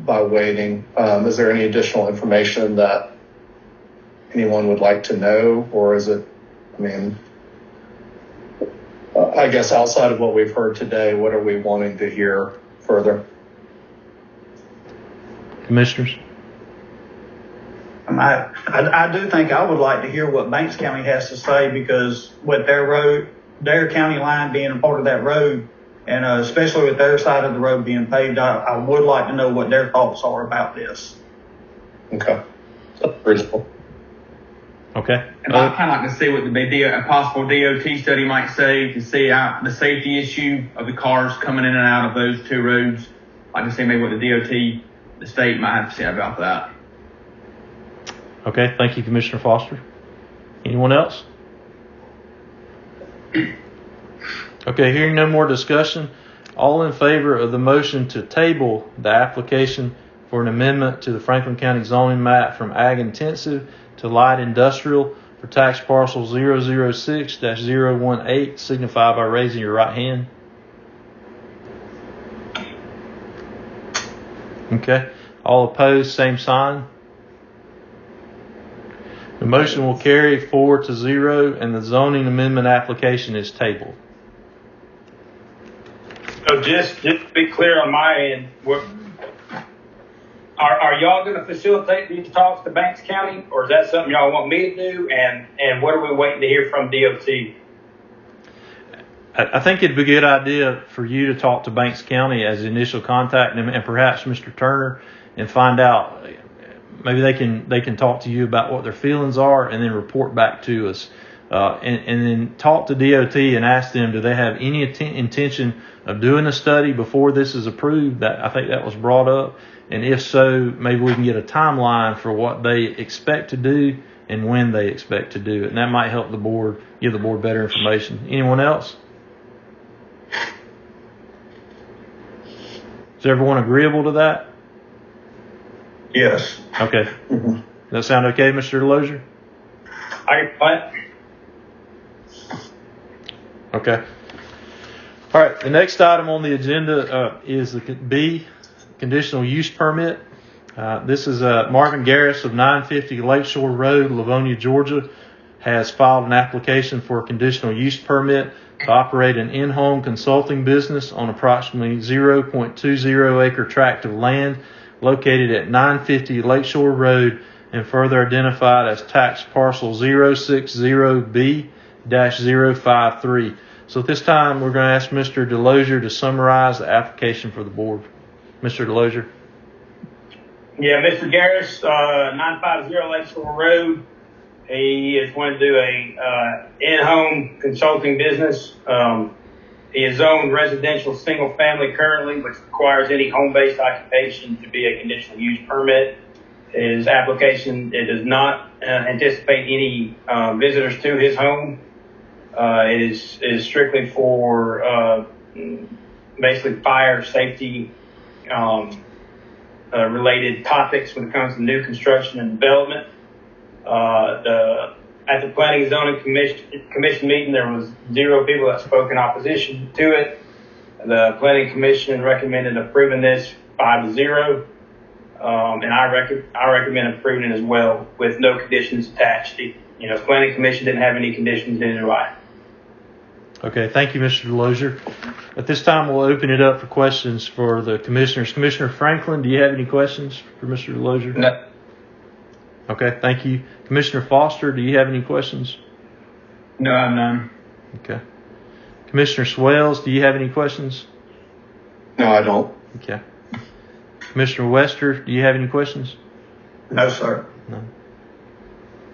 Speaker 18: waiting. Is there any additional information that anyone would like to know, or is it, I guess outside of what we've heard today, what are we wanting to hear further?
Speaker 1: Commissioners?
Speaker 2: I do think I would like to hear what Banks County has to say, because with their road, their county line being a part of that road, and especially with their side of the road being paved, I would like to know what their thoughts are about this.
Speaker 18: Okay. That's reasonable.
Speaker 1: Okay.
Speaker 3: And I'd kind of like to see what a possible DOT study might say to see out the safety issue of the cars coming in and out of those two roads. I'd like to see maybe what the DOT, the state might have to say about that.
Speaker 1: Okay, thank you, Commissioner Foster. Anyone else? Okay, hearing no more discussion, all in favor of the motion to table the application for an amendment to the Franklin County zoning map from ag intensive to light industrial for tax parcel 006-018, signify by raising your right hand. Okay, all opposed, same sign. The motion will carry 4-0, and the zoning amendment application is tabled.
Speaker 4: So just to be clear on my end, are y'all going to facilitate these talks to Banks County, or is that something y'all want me to do? And what are we waiting to hear from DOT?
Speaker 1: I think it'd be a good idea for you to talk to Banks County as initial contact, and perhaps Mr. Turner, and find out. Maybe they can talk to you about what their feelings are, and then report back to us, and then talk to DOT and ask them, do they have any intention of doing a study before this is approved? I think that was brought up, and if so, maybe we can get a timeline for what they expect to do and when they expect to do it, and that might help the board, give the board better information. Anyone else? Is everyone agreeable to that?
Speaker 2: Yes.
Speaker 1: Okay. Mm-hmm. Does that sound okay, Mr. Delozier? Okay. All right. The next item on the agenda is the B, conditional use permit. This is Marvin Garris of 950 Lakeshore Road, Livonia, Georgia, has filed an application for a conditional use permit to operate an in-home consulting business on approximately 0.20 acre tract of land located at 950 Lakeshore Road and further identified as tax parcel 060B-053. So at this time, we're going to ask Mr. Delosier to summarize the application for the board. Mr. Delosier.
Speaker 4: Yeah, Mr. Garris, 950 Lakeshore Road. He is going to do a in-home consulting business. He is zoned residential single family currently, which requires any home-based occupation to be a conditional use permit. His application, it does not anticipate any visitors to his home. It is strictly for basically fire safety related topics when it comes to new construction and development. At the Planning and Zoning Commission meeting, there was 0 people that spoke in opposition to it. The Planning Commission recommended approving this 5-0. And I recommend approving it as well with no conditions attached. The Planning Commission didn't have any conditions, neither do I.
Speaker 1: Okay, thank you, Mr. Delosier. At this time, we'll open it up for questions for the commissioners. Commissioner Franklin, do you have any questions for Mr. Delosier?
Speaker 15: No.
Speaker 1: Okay, thank you. Commissioner Foster, do you have any questions?
Speaker 3: No, I have none.
Speaker 1: Okay. Commissioner Swales, do you have any questions?
Speaker 18: No, I don't.
Speaker 1: Okay. Commissioner Wester, do you have any questions?
Speaker 2: No, sir.
Speaker 1: No.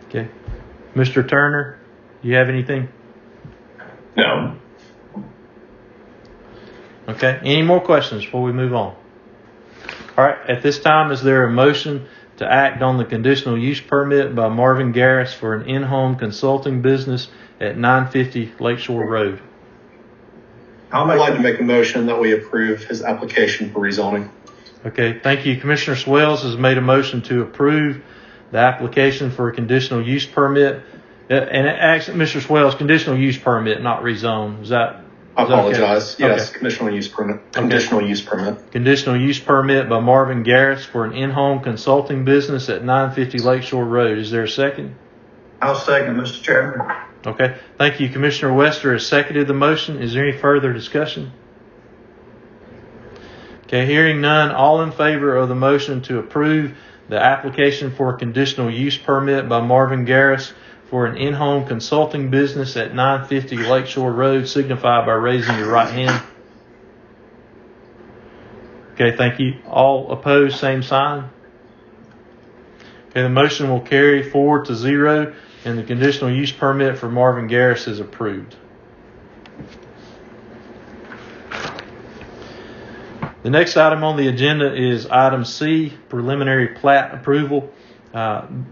Speaker 1: Okay. Mr. Turner, do you have anything?
Speaker 6: No.
Speaker 1: Okay. Any more questions before we move on? All right. At this time, is there a motion to act on the conditional use permit by Marvin Garris for an in-home consulting business at 950 Lakeshore Road?
Speaker 18: I'd like to make a motion that we approve his application for rezoning.
Speaker 1: Okay, thank you. Commissioner Swales has made a motion to approve the application for a conditional use permit. And actually, Mr. Swales, conditional use permit, not rezone. Is that?
Speaker 18: I apologize.
Speaker 1: Okay?
Speaker 18: Yes,
Speaker 1: Okay.
Speaker 18: Conditional use permit. Conditional use permit.
Speaker 1: Conditional use permit by Marvin Garris for an in-home consulting business at 950 Lakeshore Road. Is there a second?
Speaker 2: I'll second, Mr. Chairman.
Speaker 1: Okay, thank you. Commissioner Wester has seconded the motion. Is there any further discussion? Okay, hearing none, all in favor of the motion to approve the application for a conditional use permit by Marvin Garris for an in-home consulting business at 950 Lakeshore Road, signify by raising your right hand. Okay, thank you. All opposed, same sign. Okay, the motion will carry 4-0, and the conditional use permit for Marvin Garris is approved. The next item on the agenda is item C, preliminary plat approval.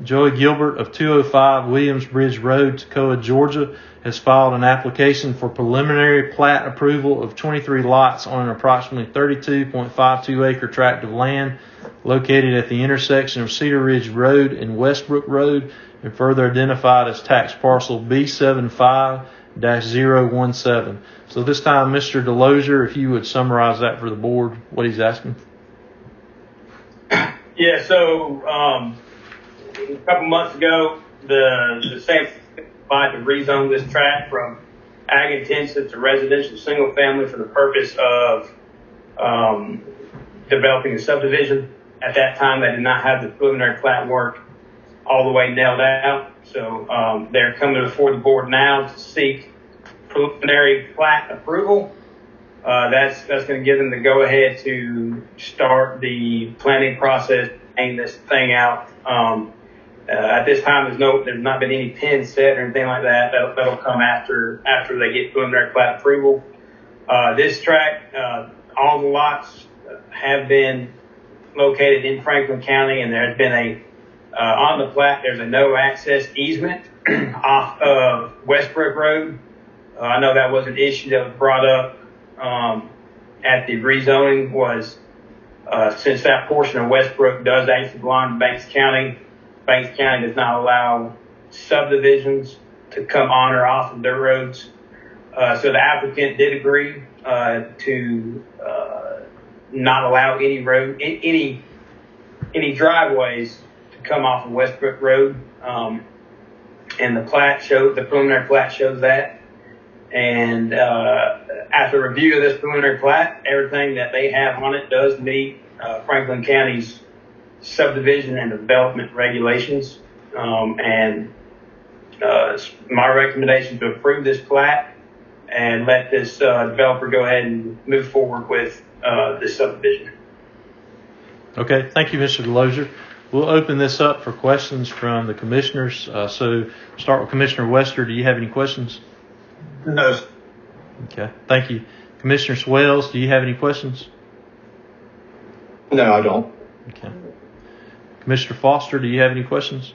Speaker 1: Joey Gilbert of 205 Williams Bridge Road, Toccoa, Georgia, has filed an application for preliminary plat approval of 23 lots on an approximately 32.52 acre tract of land located at the intersection of Cedar Ridge Road and Westbrook Road, and further identified as tax parcel B75-017. So this time, Mr. Delosier, if you would summarize that for the board, what he's asking.
Speaker 4: Yeah, so a couple months ago, the state applied to rezone this tract from ag intensive to residential single family for the purpose of developing a subdivision. At that time, they did not have the preliminary plat work all the way nailed out. So they're coming before the board now to seek preliminary plat approval. That's going to give them the go ahead to start the planning process, aim this thing out. At this time, there's not been any pin set or anything like that. That'll come after they get preliminary plat approval. This tract, all the lots have been located in Franklin County, and there's been on the plat, there's a no access easement off of Westbrook Road. I know that was an issue that was brought up at the rezoning was since that portion of Westbrook does actually belong to Banks County. Banks County does not allow subdivisions to come on or off of their roads. So the applicant did agree to not allow any driveways to come off of Westbrook Road. And the preliminary plat shows that. And after review of this preliminary plat, everything that they have on it does meet Franklin County's subdivision and development regulations. It's my recommendation to approve this plat and let this developer go ahead and move forward with this subdivision.
Speaker 1: Okay, thank you, Mr. Delozier. We'll open this up for questions from the commissioners. So start with Commissioner Wester. Do you have any questions?
Speaker 2: No.
Speaker 1: Okay, thank you. Commissioner Swales, do you have any questions?
Speaker 6: No, I don't.
Speaker 1: Okay. Commissioner Foster, do you have any questions?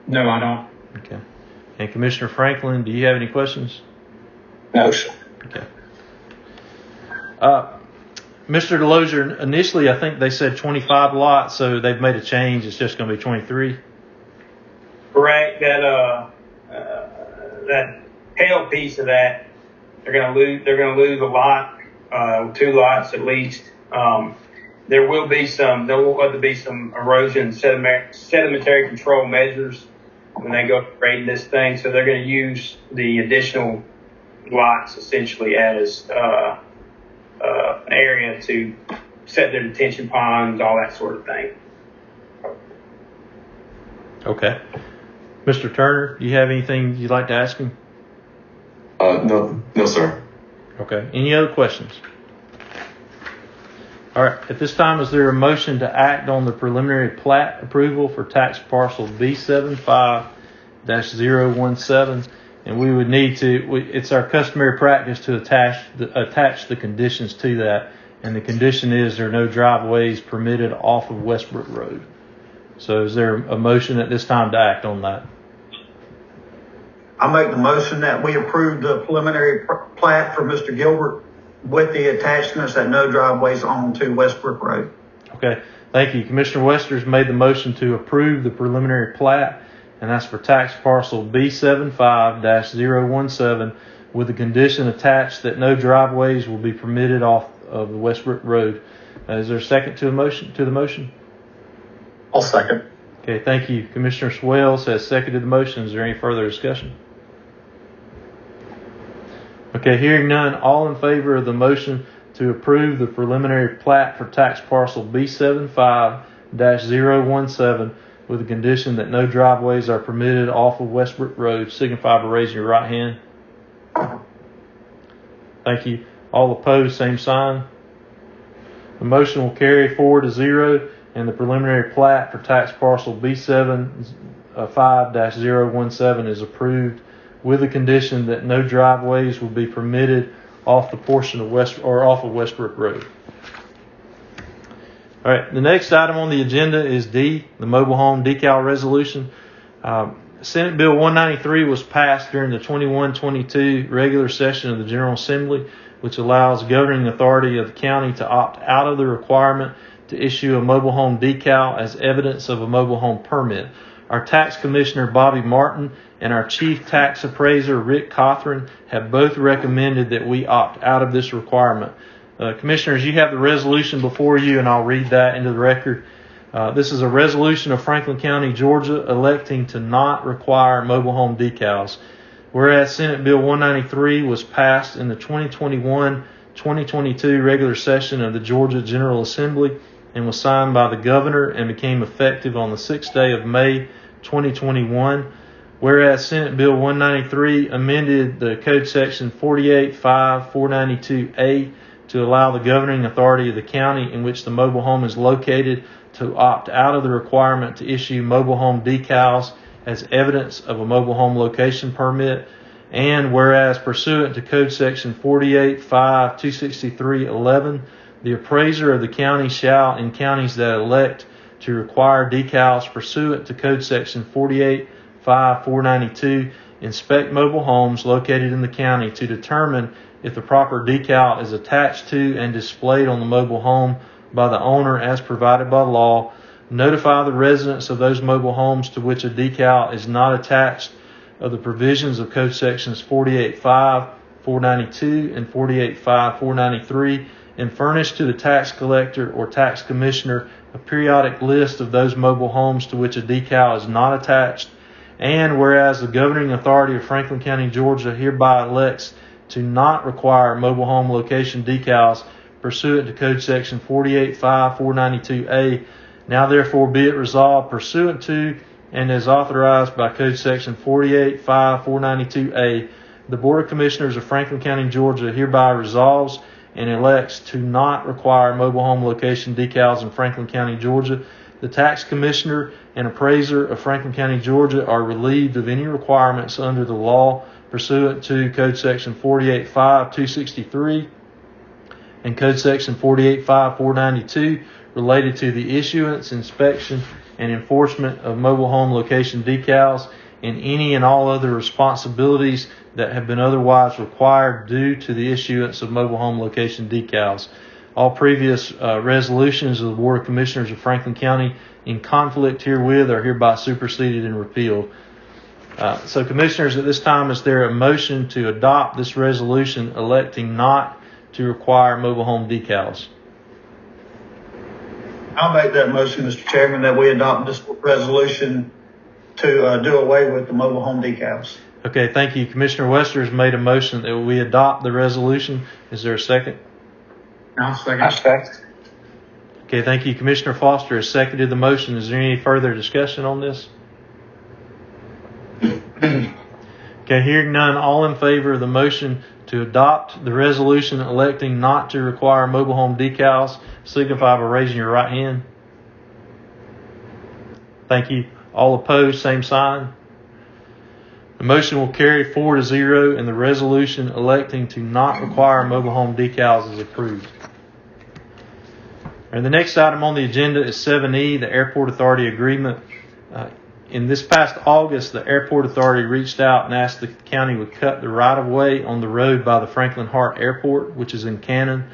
Speaker 3: No, I don't.
Speaker 1: Okay. And Commissioner Franklin, do you have any questions?
Speaker 19: No, sir.
Speaker 1: Okay. Mr. Delozier, initially I think they said 25 lots, so they've made a change. It's just going to be 23.
Speaker 4: Correct. That tail piece of that, they're going to lose a lot, 2 lots at least. There will have to be some erosion sedimentary control measures when they go grading this thing. So they're going to use the additional lots essentially as area to set their detention ponds, all that sort of thing.
Speaker 1: Okay. Mr. Turner, do you have anything you'd like to ask him?
Speaker 6: No, sir.
Speaker 1: Okay. Any other questions? All right. At this time, is there a motion to act on the preliminary plat approval for tax parcel B75-017? And we would need to, it's our customary practice to attach the conditions to that. And the condition is there are no driveways permitted off of Westbrook Road. So is there a motion at this time to act on that?
Speaker 2: I make the motion that we approve the preliminary plat for Mr. Gilbert with the attachments that no driveways onto Westbrook Road.
Speaker 1: Okay. Thank you. Commissioner Wester's made the motion to approve the preliminary plat, and that's for tax parcel B75-017 with the condition attached that no driveways will be permitted off of the Westbrook Road. Is there a second to the motion?
Speaker 18: I'll second.
Speaker 1: Okay, thank you. Commissioner Swales has seconded the motion. Is there any further discussion? Okay, hearing none, all in favor of the motion to approve the preliminary plat for tax parcel B75-017 with the condition that no driveways are permitted off of Westbrook Road, signify by raising your right hand. Thank you. All opposed, same sign. The motion will carry 4-0, and the preliminary plat for tax parcel B75-017 is approved with the condition that no driveways will be permitted off the portion of off of Westbrook Road. All right, the next item on the agenda is D, the mobile home decal resolution. Senate Bill 193 was passed during the 21-22 regular session of the General Assembly, which allows governing authority of the county to opt out of the requirement to issue a mobile home decal as evidence of a mobile home permit. Our tax commissioner, Bobby Martin, and our chief tax appraiser, Rick Cothran, have both recommended that we opt out of this requirement. Commissioners, you have the resolution before you, and I'll read that into the record. This is a resolution of Franklin County, Georgia, electing to not require mobile home decals. Whereas Senate Bill 193 was passed in the 2021-2022 regular session of the Georgia General Assembly and was signed by the governor and became effective on the 6th day of May 2021. Whereas Senate Bill 193 amended the Code Section 48.5.492A to allow the governing authority of the county in which the mobile home is located to opt out of the requirement to issue mobile home decals as evidence of a mobile home location permit. And whereas pursuant to Code Section 48.5.263.11, the appraiser of the county shall, in counties that elect to require decals pursuant to Code Section 48.5.492, inspect mobile homes located in the county to determine if the proper decal is attached to and displayed on the mobile home by the owner as provided by law, notify the residents of those mobile homes to which a decal is not attached of the provisions of Code Sections 48.5.492 and 48.5.493, and furnish to the tax collector or tax commissioner a periodic list of those mobile homes to which a decal is not attached. And whereas the governing authority of Franklin County, Georgia hereby elects to not require mobile home location decals pursuant to Code Section 48.5.492A, Now therefore be it resolved pursuant to and as authorized by Code Section 48-5-492A, the Board of Commissioners of Franklin County, Georgia hereby resolves and elects to not require mobile home location decals in Franklin County, Georgia. The tax commissioner and appraiser of Franklin County, Georgia are relieved of any requirements under the law pursuant to Code Section 48-5-263 and Code Section 48-5-492 related to the issuance, inspection, and enforcement of mobile home location decals and any and all other responsibilities that have been otherwise required due to the issuance of mobile home location decals. All previous resolutions of the Board of Commissioners of Franklin County in conflict herewith are hereby superseded and repealed. So, Commissioners, at this time, is there a motion to adopt this resolution electing not to require mobile home decals?
Speaker 2: I'll make that motion, Mr. Chairman, that we adopt this resolution to do away with the mobile home decals.
Speaker 1: Okay, thank you. Commissioner Wester has made a motion that we adopt the resolution. Is there a second?
Speaker 3: I'll second.
Speaker 1: Okay, thank you. Commissioner Foster has seconded the motion. Is there any further discussion on this? Okay, hearing none, all in favor of the motion to adopt the resolution electing not to require mobile home decals, signify by raising your right hand. Thank you. All opposed, same sign. The motion will carry 4-0 and the resolution electing to not require mobile home decals is approved. And the next item on the agenda is 7E, the Airport Authority Agreement. In this past August, the Airport Authority reached out and asked the county would cut the right-of-way on the road by the Franklin Hart Airport, which is in Cannon.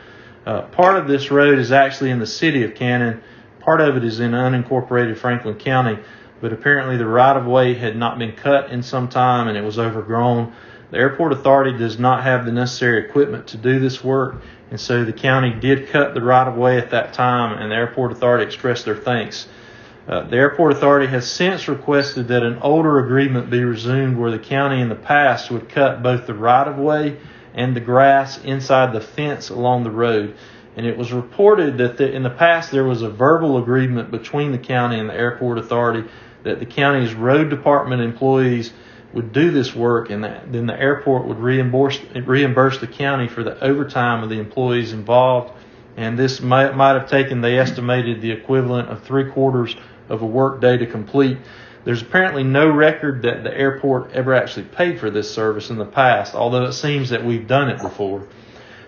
Speaker 1: Part of this road is actually in the city of Cannon. Part of it is in unincorporated Franklin County, but apparently the right-of-way had not been cut in some time and it was overgrown. The Airport Authority does not have the necessary equipment to do this work, and so the county did cut the right-of-way at that time, and the Airport Authority expressed their thanks. The Airport Authority has since requested that an older agreement be resumed where the county in the past would cut both the right-of-way and the grass inside the fence along the road. And it was reported that in the past there was a verbal agreement between the county and the Airport Authority that the county's road department employees would do this work, and then the airport would reimburse the county for the overtime of the employees involved. And this might have taken, they estimated, the equivalent of 3/4 of a work day to complete. There's apparently no record that the airport ever actually paid for this service in the past, although it seems that we've done it before.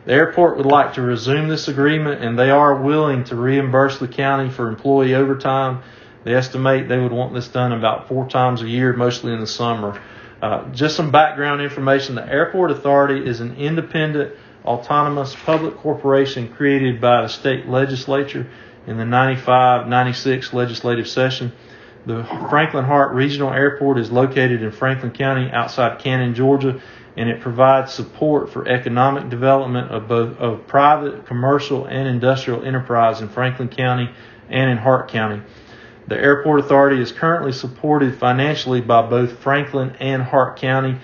Speaker 1: The airport would like to resume this agreement, and they are willing to reimburse the county for employee overtime. They estimate they would want this done about 4 times a year, mostly in the summer. Just some background information. The Airport Authority is an independent, autonomous public corporation created by the state legislature in the 95-96 legislative session. The Franklin Hart Regional Airport is located in Franklin County outside Cannon, Georgia, and it provides support for economic development of private, commercial, and industrial enterprise in Franklin County and in Hart County. The Airport Authority is currently supported financially by both Franklin and Hart County.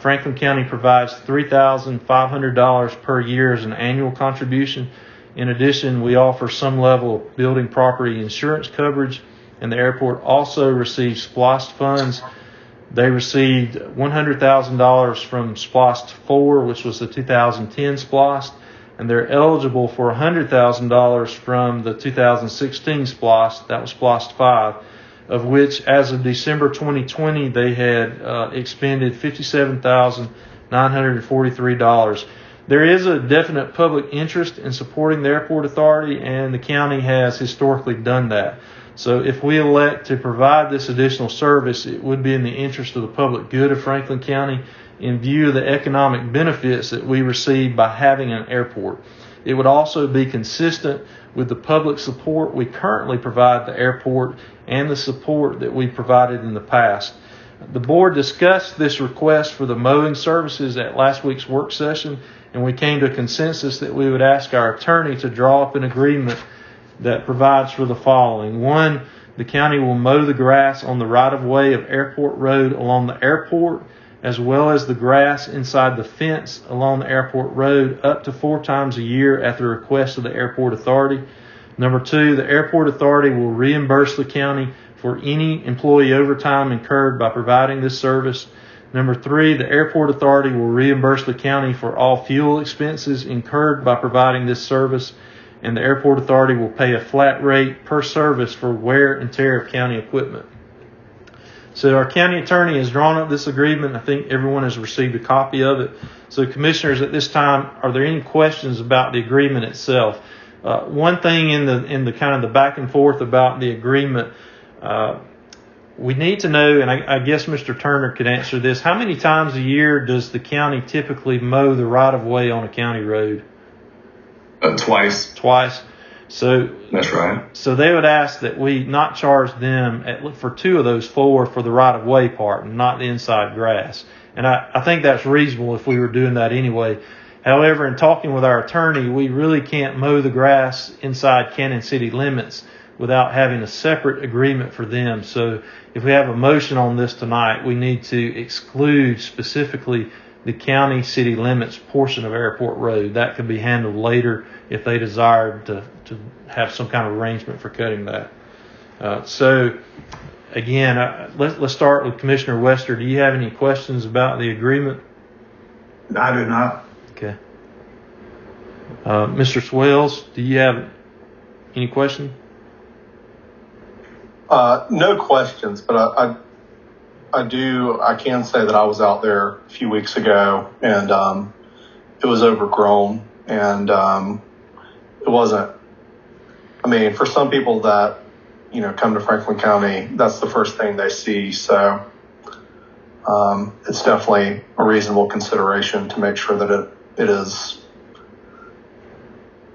Speaker 1: Franklin County provides $3,500 per year as an annual contribution. In addition, we offer some level of building property insurance coverage, and the airport also receives SPLOST funds. They received $100,000 from SPLOST 4, which was the 2010 SPLOST, and they're eligible for $100,000 from the 2016 SPLOST, that was SPLOST 5, of which, as of December 2020, they had expended $57,943. There is a definite public interest in supporting the Airport Authority, and the county has historically done that. So if we elect to provide this additional service, it would be in the interest of the public good of Franklin County in view of the economic benefits that we receive by having an airport. It would also be consistent with the public support we currently provide the airport and the support that we provided in the past. The board discussed this request for the mowing services at last week's work session, and we came to a consensus that we would ask our attorney to draw up an agreement that provides for the following. 1, the county will mow the grass on the right-of-way of Airport Road along the airport, as well as the grass inside the fence along the airport road up to 4 times a year at the request of the Airport Authority. Number 2, the airport authority will reimburse the county for any employee overtime incurred by providing this service. Number 3, the airport authority will reimburse the county for all fuel expenses incurred by providing this service, and the airport authority will pay a flat rate per service for wear and tear of county equipment. So our county attorney has drawn up this agreement. I think everyone has received a copy of it. So commissioners, at this time, are there any questions about the agreement itself? One thing in the kind of the back and forth about the agreement, we need to know, and I guess Mr. Turner could answer this, how many times a year does the county typically mow the right-of-way on a county road?
Speaker 6: Twice.
Speaker 1: Twice. So
Speaker 6: that's right.
Speaker 1: So they would ask that we not charge them for 2 of those 4 for the right-of-way part and not the inside grass. And I think that's reasonable if we were doing that anyway. However, in talking with our attorney, we really can't mow the grass inside Cannon city limits without having a separate agreement for them. So if we have a motion on this tonight, we need to exclude specifically the county city limits portion of Airport Road. That could be handled later if they desired to have some kind of arrangement for cutting that. So again, let's start with Commissioner Wester. Do you have any questions about the agreement?
Speaker 2: I do not.
Speaker 1: Okay. Mr. Swales, do you have any question?
Speaker 18: No questions, but I can say that I was out there a few weeks ago, and it was overgrown, and it wasn't. I mean, for some people that come to Franklin County, that's the first thing they see. So it's definitely a reasonable consideration to make sure that it is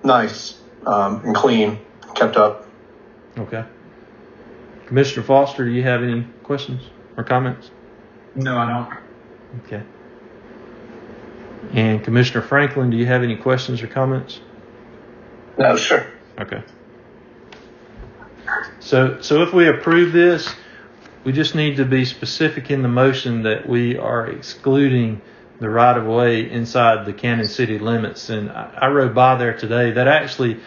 Speaker 18: nice and clean, kept up.
Speaker 1: Okay. Commissioner Foster, do you have any questions or comments?
Speaker 3: No, I don't.
Speaker 1: Okay. And Commissioner Franklin, do you have any questions or comments?
Speaker 19: No, sir.
Speaker 1: Okay. So if we approve this, we just need to be specific in the motion that we are excluding the right-of-way inside the Cannon city limits. And I rode by there today. That actually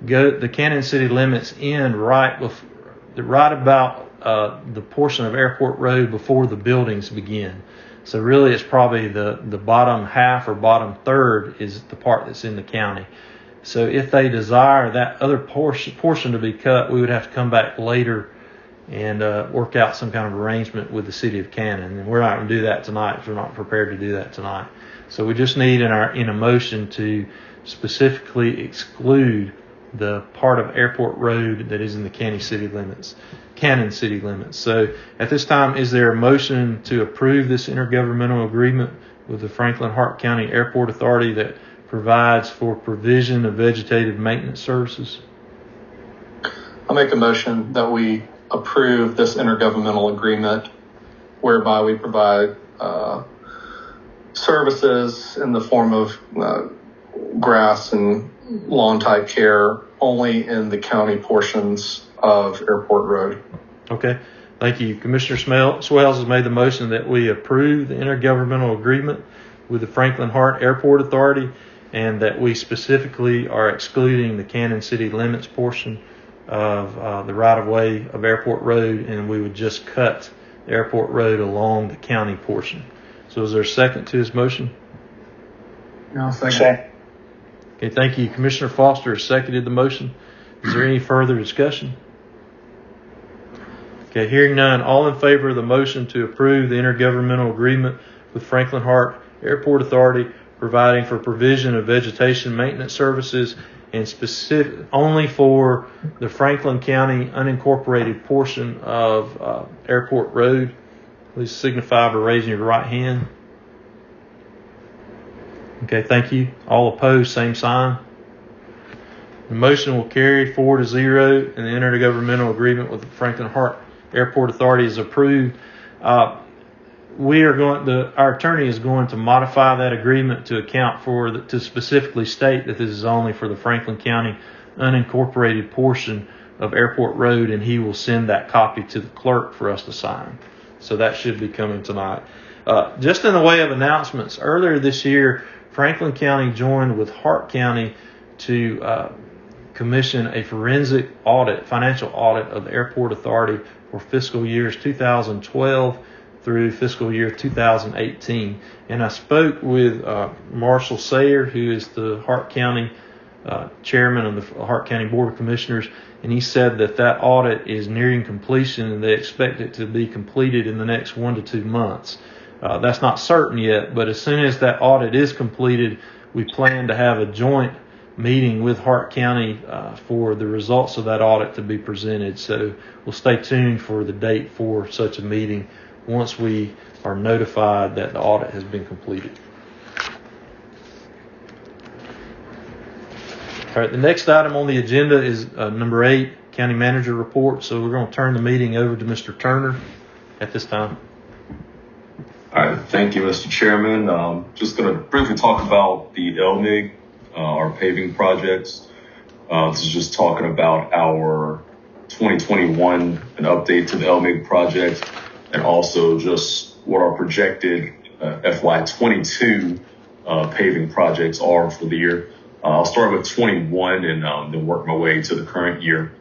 Speaker 1: the Cannon city limits end right about the portion of Airport Road before the buildings begin. So really it's probably the bottom half or bottom third is the part that's in the county. So if they desire that other portion to be cut, we would have to come back later and work out some kind of arrangement with the city of Cannon. And we're not going to do that tonight because we're not prepared to do that tonight. So we just need in a motion to specifically exclude the part of Airport Road that is in the Cannon city limits. So at this time, is there a motion to approve this intergovernmental agreement with the Franklin Hart County Airport Authority that provides for provision of vegetative maintenance services?
Speaker 18: I'll make a motion that we approve this intergovernmental agreement whereby we provide services in the form of grass and lawn type care only in the county portions of Airport Road.
Speaker 1: Okay. Thank you. Commissioner Swales has made the motion that we approve the intergovernmental agreement with the Franklin Hart Airport Authority and that we specifically are excluding the Cannon city limits portion of the right-of-way of Airport Road, and we would just cut the Airport Road along the county portion. So is there a second to his motion?
Speaker 3: No, second.
Speaker 1: Okay, thank you. Commissioner Foster has seconded the motion. Is there any further discussion? Okay, hearing none, all in favor of the motion to approve the intergovernmental agreement with Franklin Hart Airport Authority providing for provision of vegetation maintenance services and specific only for the Franklin County unincorporated portion of Airport Road, please signify by raising your right hand. Okay, thank you. All opposed, same sign. The motion will carry 4-0, and the intergovernmental agreement with the Franklin Hart Airport Authority is approved. Our attorney is going to modify that agreement to account for to specifically state that this is only for the Franklin County unincorporated portion of Airport Road, and he will send that copy to the clerk for us to sign. So that should be coming tonight. Just in the way of announcements, earlier this year, Franklin County joined with Hart County to commission a forensic audit, financial audit of the Airport Authority for fiscal years 2012 through fiscal year 2018. And I spoke with Marshall Sayer, who is the Hart County chairman of the Hart County Board of Commissioners, and he said that audit is nearing completion and they expect it to be completed in the next 1 to 2 months. That's not certain yet, but as soon as that audit is completed, we plan to have a joint meeting with Hart County for the results of that audit to be presented. So we'll stay tuned for the date for such a meeting once we are notified that the audit has been completed. All right, the next item on the agenda is number 8, County Manager Report. So we're going to turn the meeting over to Mr. Turner at this time.
Speaker 6: All right, thank you, Mr. Chairman. Just going to briefly talk about the LMIG, our paving projects. This is just talking about our 2021, an update to the LMIG project, and also just what our projected FY22 paving projects are for the year. I'll start with 21 and then work my way to the current year.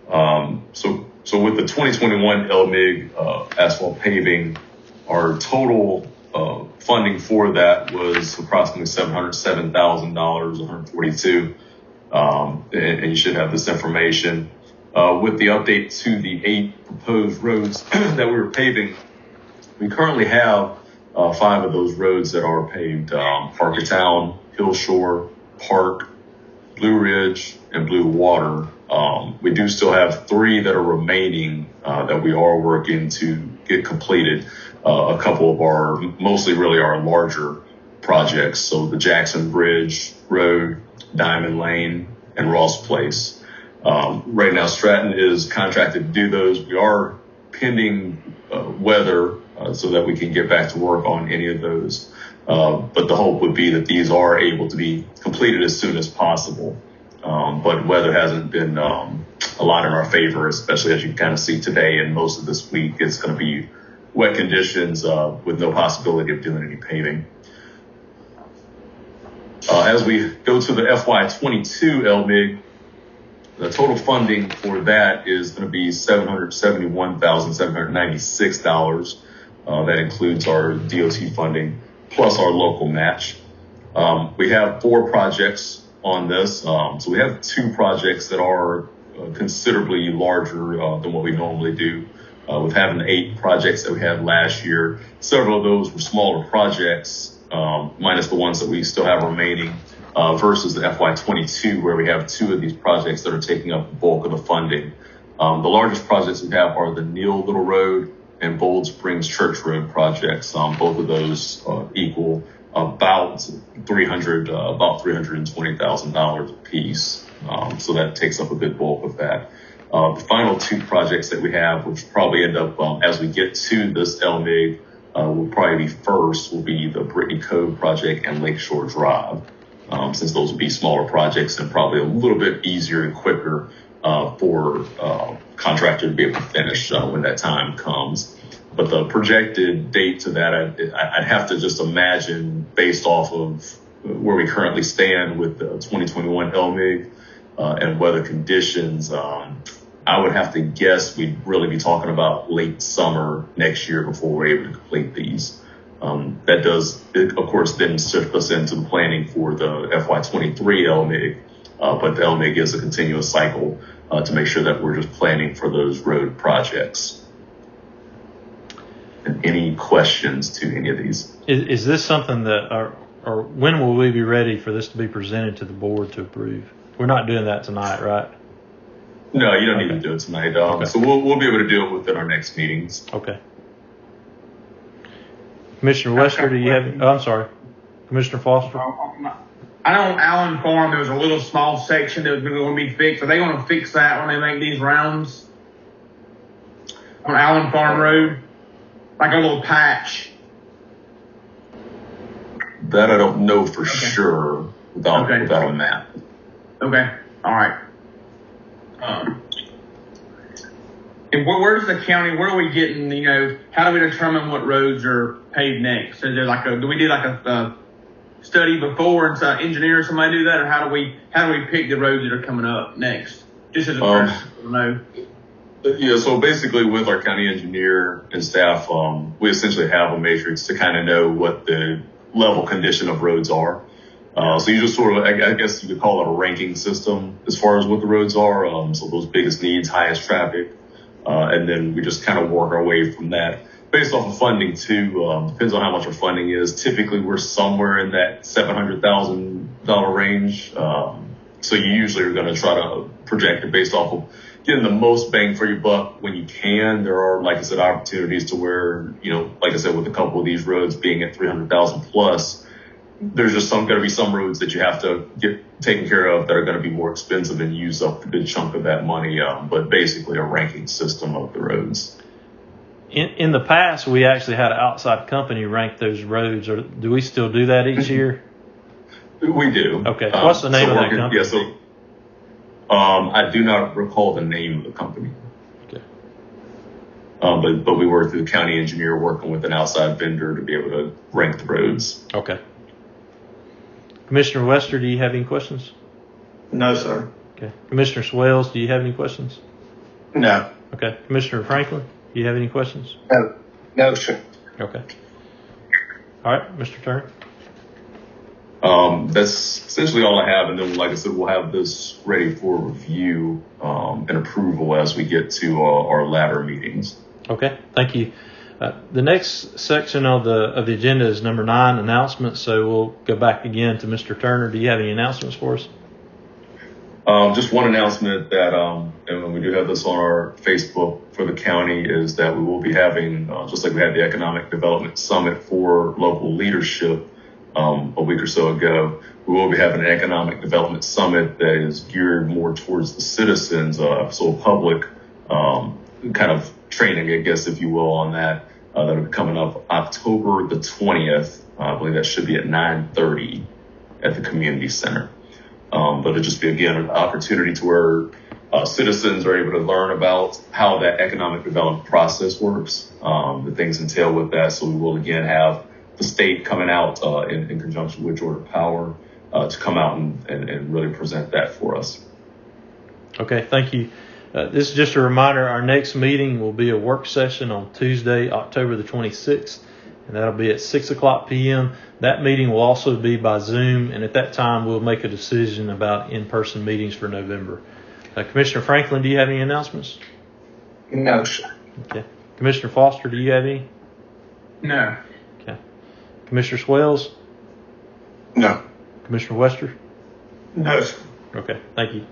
Speaker 6: So with the 2021 LMIG asphalt paving, our total funding for that was approximately $707,000, 142. And you should have this information. With the update to the 8 proposed roads that we were paving, we currently have 5 of those roads that are paved: Parkertown, Hillshore, Park, Blue Ridge, and Blue Water. We do still have 3 that are remaining that we are working to get completed. A couple of our, mostly really our larger projects. So the Jackson Bridge Road, Diamond Lane, and Ross Place. Right now, Stratton is contracted to do those. We are pending weather so that we can get back to work on any of those. But the hope would be that these are able to be completed as soon as possible. But weather hasn't been a lot in our favor, especially as you can kind of see today and most of this week. It's going to be wet conditions with no possibility of doing any paving. As we go to the FY22 LMIG, the total funding for that is going to be $771,796. That includes our DOT funding plus our local match. We have 4 projects on this. So we have 2 projects that are considerably larger than what we normally do. With having the 8 projects that we had last year, several of those were smaller projects, minus the ones that we still have remaining, versus the FY22, where we have 2 of these projects that are taking up the bulk of the funding. The largest projects we have are the Neal Little Road and Bold Springs Church Road projects. Both of those equal about $320,000 a piece. So that takes up a good bulk of that. The final 2 projects that we have, which probably end up as we get to this LMIG, will probably be first, will be the Brittany Cove project and Lakeshore Drive, since those will be smaller projects and probably a little bit easier and quicker for contractor to be able to finish when that time comes. But the projected date to that, I'd have to just imagine based off of where we currently stand with the 2021 LMIG and weather conditions. I would have to guess we'd really be talking about late summer next year before we're able to complete these. That does, of course, then shift us into the planning for the FY23 LMIG, but the LMIG is a continuous cycle to make sure that we're just planning for those road projects. And any questions to any of these?
Speaker 1: Is this something that, or when will we be ready for this to be presented to the board to approve? We're not doing that tonight, right?
Speaker 6: No, you don't need to do it tonight. Okay. So we'll be able to do it within our next meetings.
Speaker 1: Okay. Commissioner Wester, do you have? Oh, I'm sorry, Commissioner Foster.
Speaker 3: I know on Allen Farm there was a little small section that was going to be fixed. Are they going to fix that when they make these rounds on Allen Farm Road? Like a little patch.
Speaker 6: That I don't know for sure without a map.
Speaker 3: Okay. All right. And where's the county? Where are we getting? How do we determine what roads are paved next? Is there do we do like a study before and engineer somebody do that, or how do we pick the roads that are coming up next? Just as a person to know.
Speaker 6: Yeah, so basically with our county engineer and staff, we essentially have a matrix to kind of know what the level condition of roads are. So you just sort of, I guess you could call it a ranking system as far as what the roads are. So those biggest needs, highest traffic, and then we just kind of work our way from that. Based off of funding too, depends on how much our funding is. Typically we're somewhere in that $700,000 range. So you usually are going to try to project it based off of getting the most bang for your buck when you can. There are, like I said, opportunities to where, like I said, with a couple of these roads being at 300,000 plus, there's just going to be some roads that you have to get taken care of that are going to be more expensive and use up a good chunk of that money. But basically a ranking system of the roads.
Speaker 1: In the past, we actually had an outside company rank those roads. Or do we still do that each year?
Speaker 6: We do.
Speaker 1: Okay. What's the name of that company?
Speaker 6: Yeah, so I do not recall the name of the company.
Speaker 1: Okay.
Speaker 6: But we work through the county engineer working with an outside vendor to be able to rank the roads.
Speaker 1: Okay. Commissioner Wester, do you have any questions?
Speaker 2: No, sir.
Speaker 1: Okay. Commissioner Swales, do you have any questions?
Speaker 19: No.
Speaker 1: Okay. Commissioner Franklin, do you have any questions?
Speaker 19: No. No, sir.
Speaker 1: Okay. All right, Mr. Turner.
Speaker 6: That's essentially all I have. And then, like I said, we'll have this ready for review and approval as we get to our latter meetings.
Speaker 1: Okay, thank you. The next section of the agenda is number 9, announcements. So we'll go back again to Mr. Turner. Do you have any announcements for us?
Speaker 6: Just one announcement that, and we do have this on our Facebook for the county, is that we will be having, just like we had the Economic Development Summit for local leadership a week or so ago, we will be having an Economic Development Summit that is geared more towards the citizens, so public kind of training, I guess, if you will, on that. That'll be coming up October the 20th. I believe that should be at 9:30 at the community center. But it'll just be, again, an opportunity to where citizens are able to learn about how that economic development process works, the things entail with that. So we will, again, have the state coming out in conjunction with Georgia Power to come out and really present that for us.
Speaker 1: Okay, thank you. This is just a reminder, our next meeting will be a work session on Tuesday, October the 26th, and that'll be at 6 o'clock p.m. That meeting will also be by Zoom, and at that time we'll make a decision about in-person meetings for November. Commissioner Franklin, do you have any announcements?
Speaker 19: No, sir.
Speaker 1: Okay. Commissioner Foster, do you have any?
Speaker 3: No.
Speaker 1: Okay. Commissioner Swales?
Speaker 19: No.
Speaker 1: Commissioner Wester?
Speaker 2: No, sir.
Speaker 1: Okay, thank you.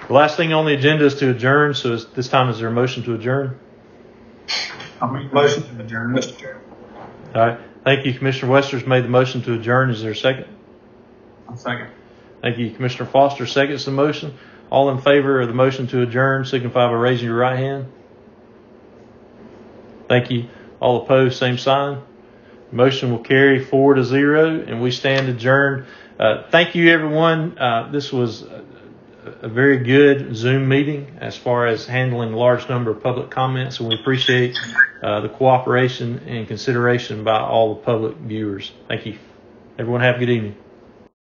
Speaker 1: The last thing on the agenda is to adjourn, so this time is there a motion to adjourn?
Speaker 2: I'll make a motion to adjourn, Mr. Chairman.
Speaker 1: All right. Thank you. Commissioner Wester's made the motion to adjourn. Is there a second?
Speaker 3: I'll second.
Speaker 1: Thank you. Commissioner Foster seconds the motion. All in favor of the motion to adjourn, signify by raising your right hand. Thank you. All opposed, same sign. Motion will carry 4-0, and we stand adjourned. Thank you, everyone. This was a very good Zoom meeting as far as handling a large number of public comments, and we appreciate the cooperation and consideration by all the public viewers. Thank you. Everyone have a good evening.